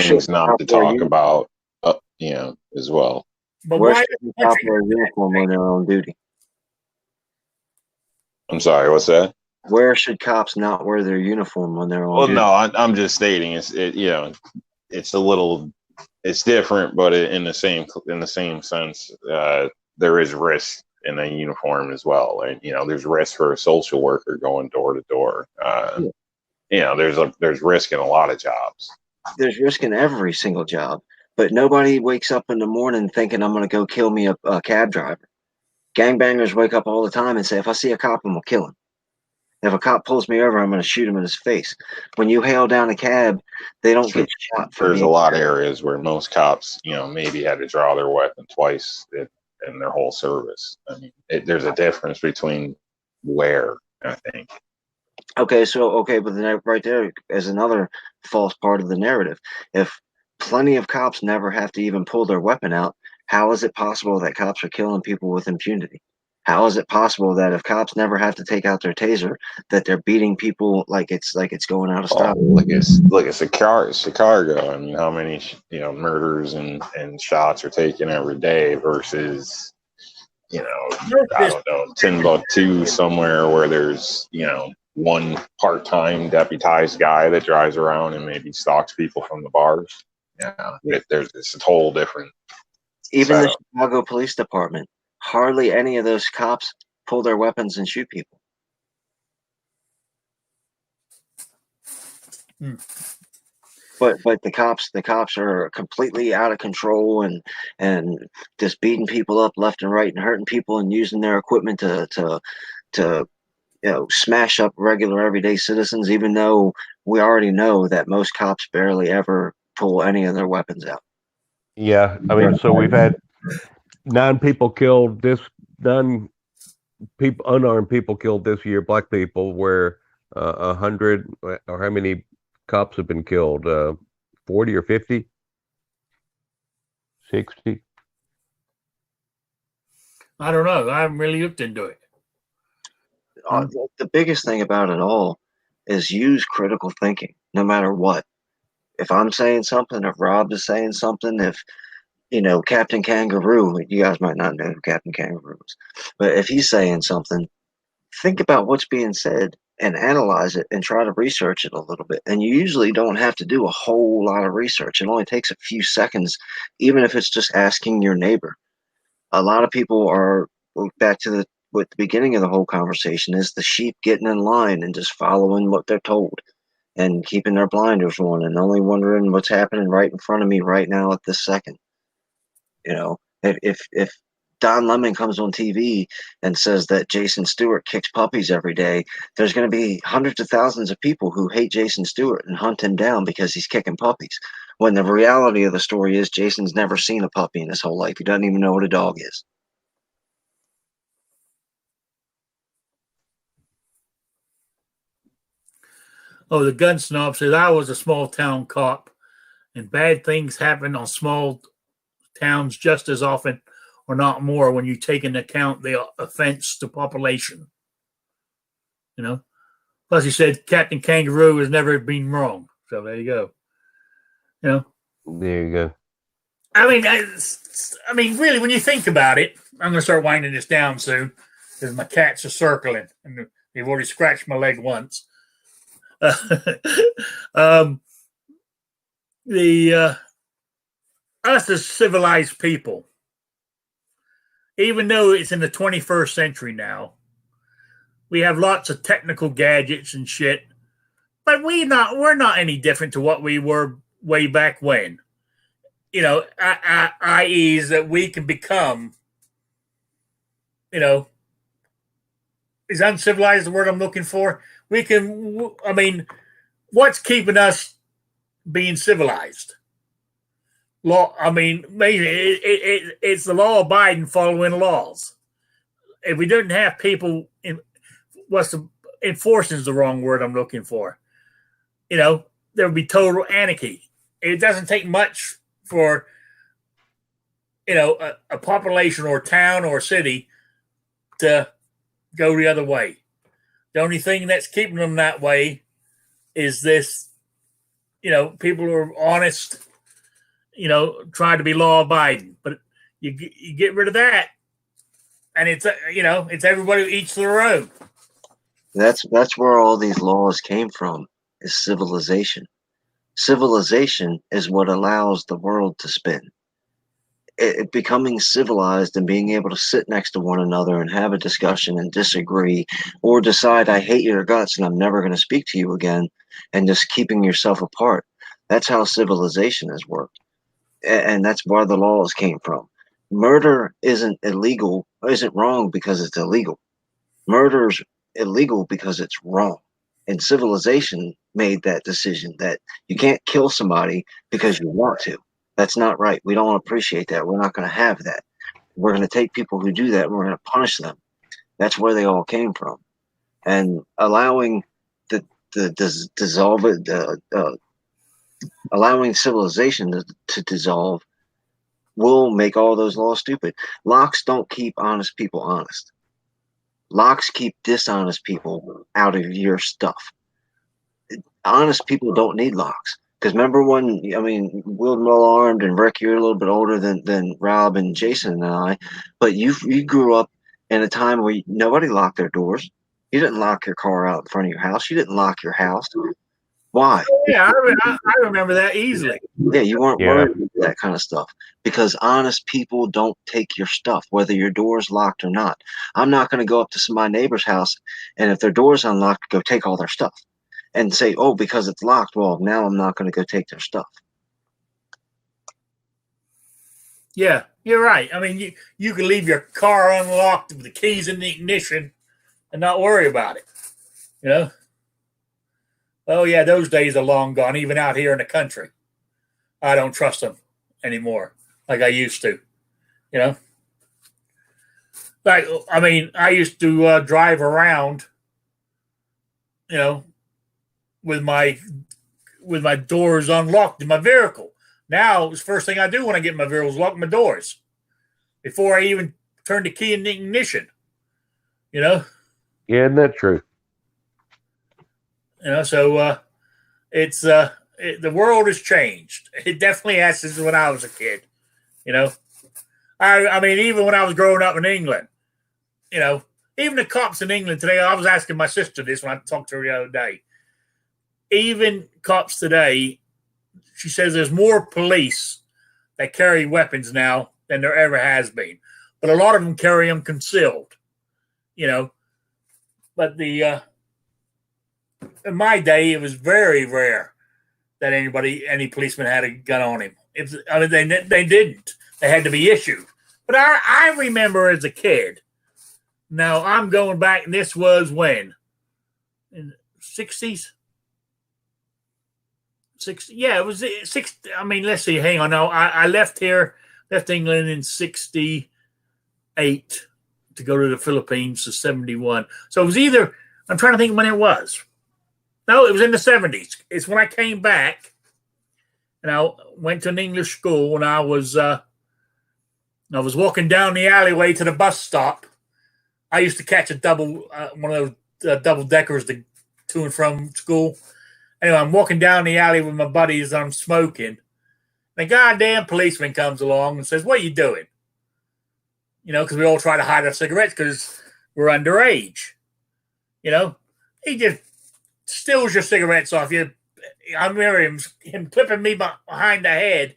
things not to talk about, as well. But why should the cop wear a uniform when they're on duty? I'm sorry, what's that? Where should cops not wear their uniform when they're on duty? Well, no, I'm just stating it's it's different, but in the same sense, there is risk in a uniform as well, and there's risk for a social worker going door to door. There's risk in a lot of jobs. There's risk in every single job, but nobody wakes up in the morning thinking I'm going to go kill me a cab driver. Gangbangers wake up all the time and say, if I see a cop, I'm going to kill him. If a cop pulls me over, I'm going to shoot him in his face. When you hail down a cab, they don't get shot. There's a lot of areas where most cops, maybe had to draw their weapon twice in their whole service. There's a difference between where, I think. Okay, but then right there is another false part of the narrative. If plenty of cops never have to even pull their weapon out, how is it possible that cops are killing people with impunity? How is it possible that if cops never have to take out their taser, that they're beating people like it's going out of style? Look at Chicago. How many murders and shots are taken every day versus I don't know, Timbuktu somewhere where there's one part-time deputized guy that drives around and maybe stalks people from the bars. It's a total different. Even the Chicago Police Department, hardly any of those cops pull their weapons and shoot people. But the cops are completely out of control and just beating people up left and right and hurting people and using their equipment to smash up regular everyday citizens, even though we already know that most cops barely ever pull any of their weapons out. Yeah, so we've had 9 people killed unarmed people killed this year, black people, where 100, or how many cops have been killed? 40 or 50? 60? I don't know. I haven't really looked into it. The biggest thing about it all is use critical thinking, no matter what. If I'm saying something, if Rob is saying something, if Captain Kangaroo, you guys might not know who Captain Kangaroo is, but if he's saying something, think about what's being said and analyze it and try to research it a little bit. And you usually don't have to do a whole lot of research. It only takes a few seconds, even if it's just asking your neighbor. A lot of people are back to the beginning of the whole conversation is the sheep getting in line and just following what they're told and keeping their blinders on and only wondering what's happening right in front of me right now at this second. If Don Lemon comes on TV and says that Jason Stewart kicks puppies every day, there's going to be hundreds of thousands of people who hate Jason Stewart and hunt him down because he's kicking puppies. When the reality of the story is Jason's never seen a puppy in his whole life. He doesn't even know what a dog is. Oh, the gun snob says, I was a small town cop, and bad things happen on small towns just as often or not more when you take into account the offense to population. Plus he said Captain Kangaroo has never been wrong. So there you go. There you go. I mean, really, when you think about it, I'm going to start winding this down soon because my cats are circling and they've already scratched my leg once. Us as civilized people, even though it's in the 21st century now, we have lots of technical gadgets and shit, but we're not any different to what we were way back when. I.e. is that we can become, is uncivilized the word I'm looking for? What's keeping us being civilized? Law. Maybe it's the law abiding, following laws. If we didn't have people, enforcing is the wrong word I'm looking for. There would be total anarchy. It doesn't take much for, a population or town or city to go the other way. The only thing that's keeping them that way is this, people who are honest, trying to be law abiding. But you get rid of that, and it's everybody each their own. That's where all these laws came from, is civilization. Civilization is what allows the world to spin. Becoming civilized and being able to sit next to one another and have a discussion and disagree or decide I hate your guts and I'm never going to speak to you again and just keeping yourself apart. That's how civilization has worked. And that's where the laws came from. Murder isn't wrong because it's illegal. Murder's illegal because it's wrong. And civilization made that decision that you can't kill somebody because you want to. That's not right. We don't appreciate that. We're not going to have that. We're going to take people who do that and we're going to punish them. That's where they all came from. And allowing allowing civilization to dissolve will make all those laws stupid. Locks don't keep honest people honest. Locks keep dishonest people out of your stuff. Honest people don't need locks. Because remember when, Will well armed and Rick, you're a little bit older than Rob and Jason and I, but you grew up in a time where nobody locked their doors. You didn't lock your car out in front of your house. You didn't lock your house. Why? Yeah, I remember that easily. Yeah, you weren't worried about that kind of stuff because honest people don't take your stuff, whether your door's locked or not. I'm not going to go up to my neighbor's house and if their door's unlocked, go take all their stuff. And say, oh, because it's locked, well, now I'm not going to go take their stuff. Yeah, you're right. You can leave your car unlocked with the keys in the ignition and not worry about it. Oh, yeah, those days are long gone, even out here in the country. I don't trust them anymore like I used to, I used to drive around, with my doors unlocked in my vehicle. Now, it's the first thing I do when I get in my vehicle is lock my doors before I even turn the key in the ignition. Yeah, isn't that true? So the world has changed. It definitely has since when I was a kid. You know, I mean, even when I was growing up in England, even the cops in England today. I was asking my sister this when I talked to her the other day. Even cops today, she says there's more police that carry weapons now than there ever has been, but a lot of them carry them concealed. But in my day, it was very rare that any policeman had a gun on him. They didn't. They had to be issued. But I remember as a kid. Now I'm going back, and this was when in the 60s. Yeah, it was 60. I mean, let's see. Hang on. No, I left England in 68 to go to the Philippines to 71. So it was either. I'm trying to think when it was. No, it was in the 70s. It's when I came back, and I went to an English school, and I was walking down the alleyway to the bus stop. I used to catch one of those double deckers to and from school. Anyway, I'm walking down the alley with my buddies, and I'm smoking. The goddamn policeman comes along and says, "What are you doing?" Because we all try to hide our cigarettes because we're underage. He just steals your cigarettes off you. I remember him clipping me behind the head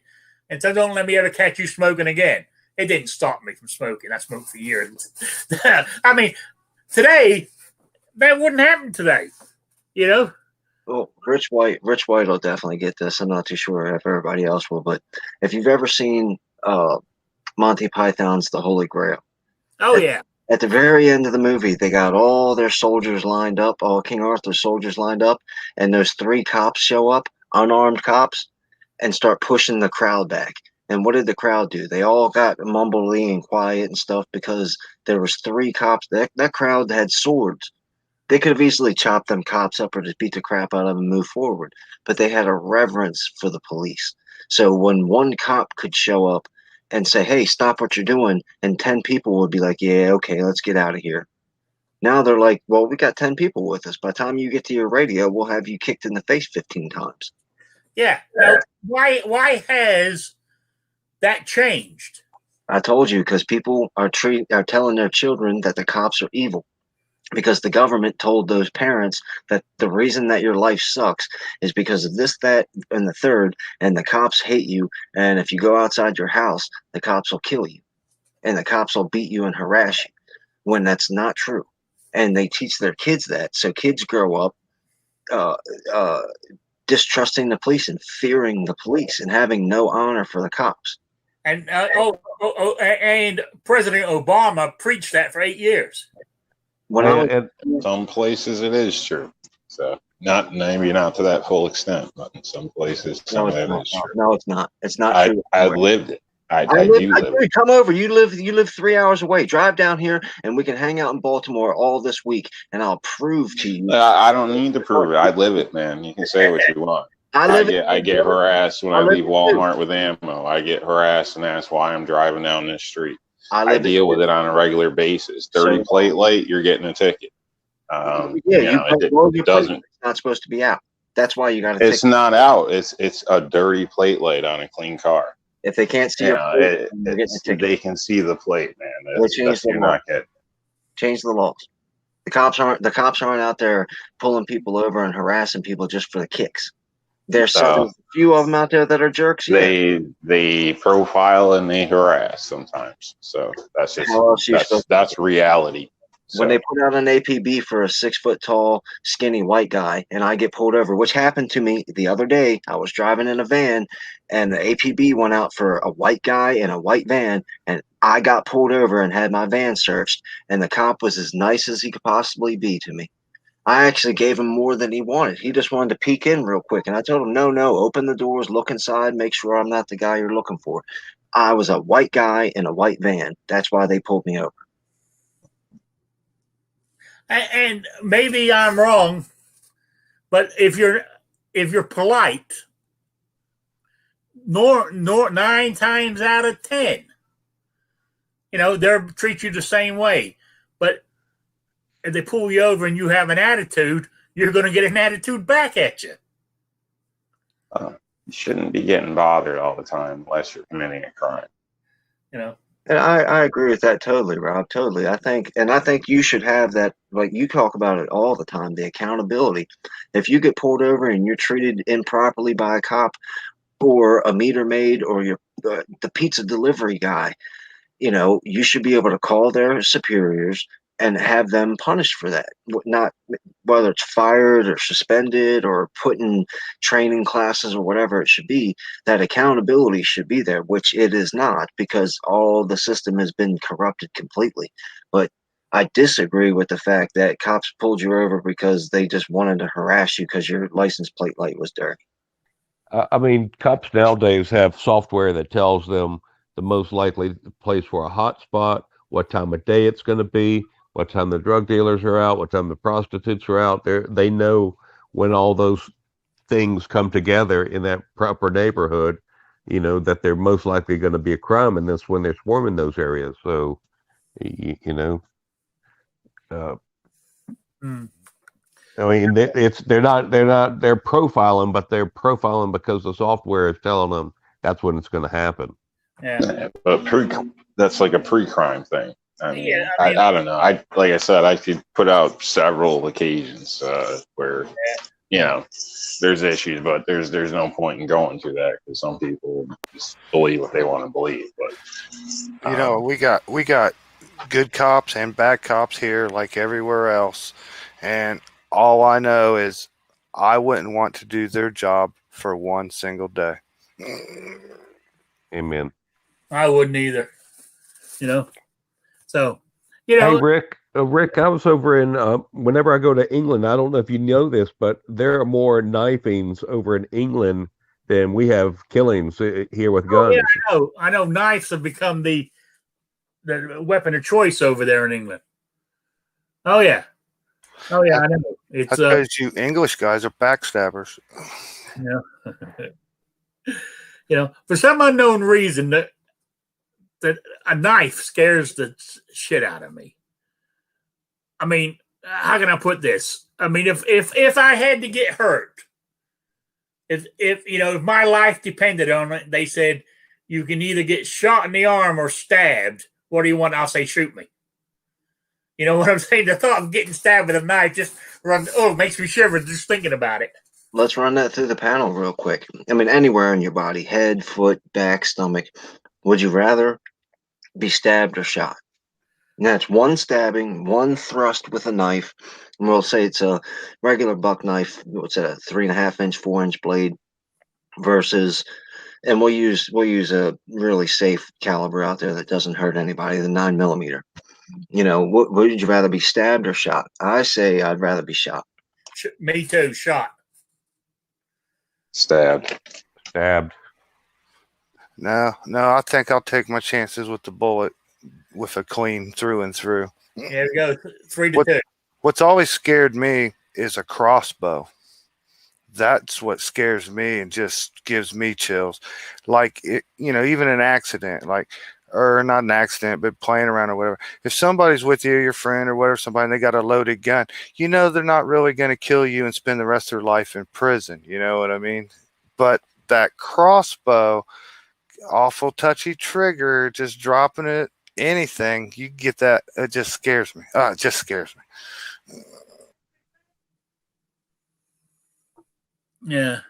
and said, "Don't let me ever catch you smoking again." It didn't stop me from smoking. I smoked for years. I mean, today, that wouldn't happen today. Well, Rich White will definitely get this. I'm not too sure if everybody else will, but if you've ever seen Monty Python's The Holy Grail. Oh, yeah. At the very end of the movie, they got all their soldiers lined up, all King Arthur's soldiers lined up, and those 3 cops show up, unarmed cops, and start pushing the crowd back. And what did the crowd do? They all got mumbly and quiet and stuff because there was 3 cops. That crowd had swords. They could have easily chopped them cops up or just beat the crap out of them and move forward. But they had a reverence for the police. So when one cop could show up and say, "Hey, stop what you're doing," and 10 people would be like, "Yeah, okay, let's get out of here." Now they're like, "Well, we got 10 people with us. By the time you get to your radio, we'll have you kicked in the face 15 times. Yeah. Now, why has that changed? I told you, because people are telling their children that the cops are evil. Because the government told those parents that the reason that your life sucks is because of this, that, and the third, and the cops hate you. And if you go outside your house, the cops will kill you, and the cops will beat you and harass you, when that's not true. And they teach their kids that, so kids grow up distrusting the police and fearing the police and having no honor for the cops. And and President Obama preached that for 8 years. Some places it is true. So maybe not to that full extent, but in some places some of it is true. No, it's not. It's not true. I lived it. I come over. You live 3 hours away. Drive down here, and we can hang out in Baltimore all this week, and I'll prove to you. I don't need to prove it. I live it, man. You can say what you want. I get harassed when I leave Walmart with ammo. I get harassed and asked why I'm driving down this street. I deal with it on a regular basis. Dirty plate light, you're getting a ticket. It doesn't. It's not supposed to be out. That's why you got to. It's not out. It's a dirty plate light on a clean car. If they can't see they can see the plate, man. Change the laws. The cops aren't out there pulling people over and harassing people just for the kicks. There's a few of them out there that are jerks. They profile and they harass sometimes. So that's just that's reality. So. When they put out an APB for a 6 foot tall, skinny white guy, and I get pulled over, which happened to me the other day. I was driving in a van, and the APB went out for a white guy in a white van, and I got pulled over and had my van searched, and the cop was as nice as he could possibly be to me. I actually gave him more than he wanted. He just wanted to peek in real quick, and I told him, no, open the doors, look inside, make sure I'm not the guy you're looking for. I was a white guy in a white van. That's why they pulled me over. And maybe I'm wrong, but if you're polite, 9 times out of 10, they'll treat you the same way. But if they pull you over and you have an attitude, you're going to get an attitude back at you. You shouldn't be getting bothered all the time unless you're committing a crime. You know. And I agree with that totally, Rob. Totally. I think you should have that, like you talk about it all the time, the accountability. If you get pulled over and you're treated improperly by a cop or a meter maid or the pizza delivery guy, you should be able to call their superiors and have them punished for that. Not whether it's fired or suspended or put in training classes or whatever it should be. That accountability should be there, which it is not, because all the system has been corrupted completely. But I disagree with the fact that cops pulled you over because they just wanted to harass you because your license plate light was dirty. I mean, cops nowadays have software that tells them the most likely place for a hot spot, what time of day it's going to be, what time the drug dealers are out, what time the prostitutes are out. They know when all those things come together in that proper neighborhood, that they're most likely going to be a crime, and that's when they're swarming those areas. So, I mean, they're profiling, but they're profiling because the software is telling them that's when it's going to happen. Yeah. But that's like a pre-crime thing. I mean, Yeah, I don't know. Like I said, I could put out several occasions where, there's issues, but there's no point in going through that because some people just believe what they want to believe. But we got good cops and bad cops here, like everywhere else, and all I know is I wouldn't want to do their job for one single day. Amen. I wouldn't either. So, Hey, Rick, I was over in, whenever I go to England, I don't know if you know this, but there are more knifings over in England than we have killings here with guns. Yeah, I know knives have become the weapon of choice over there in England. Oh, yeah. I know. It's That's because you English guys are backstabbers. For some unknown reason that a knife scares the shit out of me. I mean, how can I put this? I mean, if I had to get hurt, if my life depended on it, they said you can either get shot in the arm or stabbed. What do you want? I'll say shoot me. You know what I'm saying? The thought of getting stabbed with a knife just makes me shiver just thinking about it. Let's run that through the panel real quick. I mean, anywhere in your body, head, foot, back, stomach. Would you rather be stabbed or shot? And that's one stabbing, one thrust with a knife. And we'll say it's a regular buck knife. What's it, a 3.5-inch, 4-inch blade versus, and we'll use a really safe caliber out there that doesn't hurt anybody, the 9mm. Would you rather be stabbed or shot? I say I'd rather be shot. Me too, shot. Stabbed. No, I think I'll take my chances with the bullet with a clean through and through. There we go, 3-2. What's always scared me is a crossbow. That's what scares me and just gives me chills. Like, even an accident, or not an accident, but playing around or whatever. If somebody's with you, your friend or whatever, and they got a loaded gun, they're not really going to kill you and spend the rest of their life in prison. You know what I mean? But that crossbow, awful touchy trigger, just dropping it, anything, you get that. It just scares me. It just scares me. Yeah.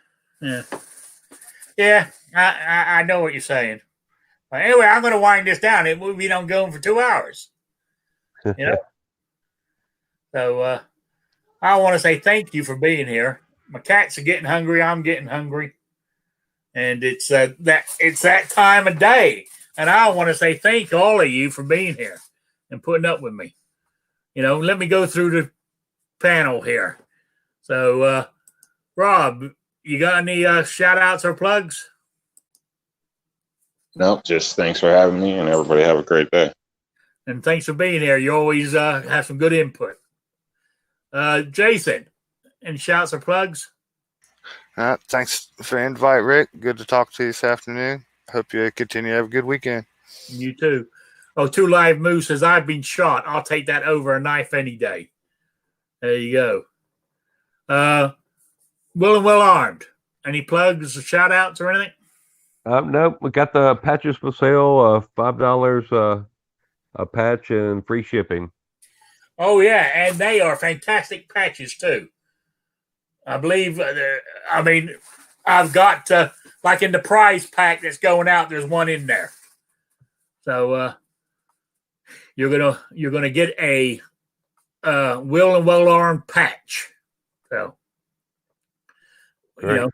I know what you're saying. But anyway, I'm going to wind this down. We don't go for 2 hours. So I want to say thank you for being here. My cats are getting hungry. I'm getting hungry, and it's that time of day. And I want to say thank all of you for being here and putting up with me. Let me go through the panel here. So, Rob, you got any shout outs or plugs? No, just thanks for having me, and everybody have a great day. And thanks for being here. You always have some good input. Jason, any shouts or plugs? Thanks for the invite, Rick. Good to talk to you this afternoon. Hope you continue to have a good weekend. You too. Oh, 2 Live Moose says, I've been shot. I'll take that over a knife any day. There you go. Will and Well Armed. Any plugs, shout outs, or anything? Nope, we got the patches for sale. $5 a patch and free shipping. Oh yeah, and they are fantastic patches too. I believe. I mean, I've got like in the prize pack that's going out. There's one in there, so you're gonna get a Will and Well Armed patch. So Great. you know,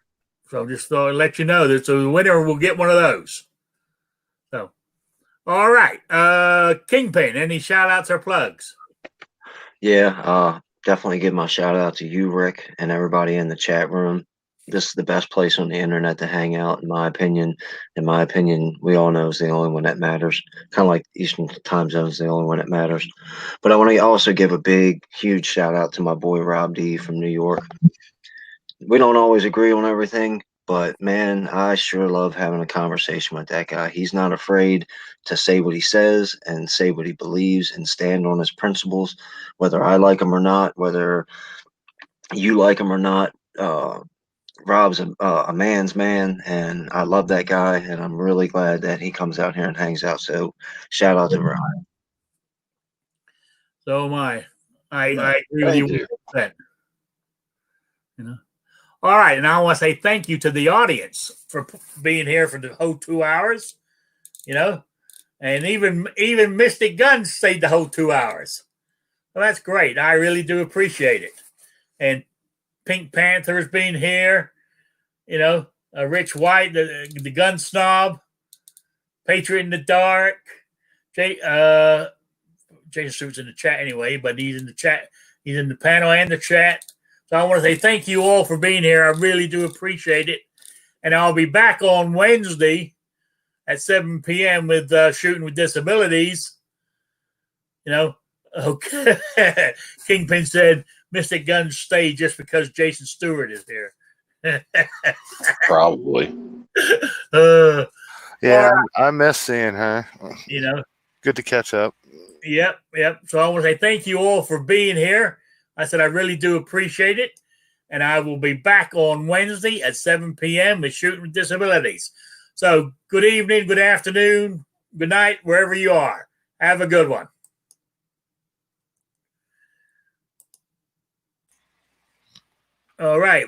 so just thought I'd let you know that so the winner will get one of those. So, all right, Kingpin. Any shout outs or plugs? Yeah, definitely give my shout out to you, Rick, and everybody in the chat room. This is the best place on the internet to hang out, in my opinion. In my opinion, we all know is the only one that matters. Kind of like Eastern Time Zone is the only one that matters. But I want to also give a big, huge shout out to my boy Rob D from New York. We don't always agree on everything, but man, I sure love having a conversation with that guy. He's not afraid to say what he says and say what he believes and stand on his principles, whether I like him or not, whether you like him or not. Rob's a man's man, and I love that guy, and I'm really glad that he comes out here and hangs out. So, shout out to Rob. So am I. I agree with Thank you you. 100%. You know. All right, and I want to say thank you to the audience for being here for the whole 2 hours. You know, and even Mystic Guns stayed the whole 2 hours. Well, that's great. I really do appreciate it. And Pink Panthers being here. You know, Rich White, the gun snob, Patriot in the Dark. Jason Stewart's in the chat anyway, but he's in the chat. He's in the panel and the chat. So I want to say thank you all for being here. I really do appreciate it. And I'll be back on Wednesday at 7 p.m. with Shooting with Disabilities. You know, okay. Kingpin said Mystic Guns stay just because Jason Stewart is here. Probably. Yeah, right. I miss seeing her. You know, Good to catch up. Yep. So I want to say thank you all for being here. I said I really do appreciate it. And I will be back on Wednesday at 7 p.m. with Shooting with Disabilities. So good evening, good afternoon, good night, wherever you are. Have a good one. All right.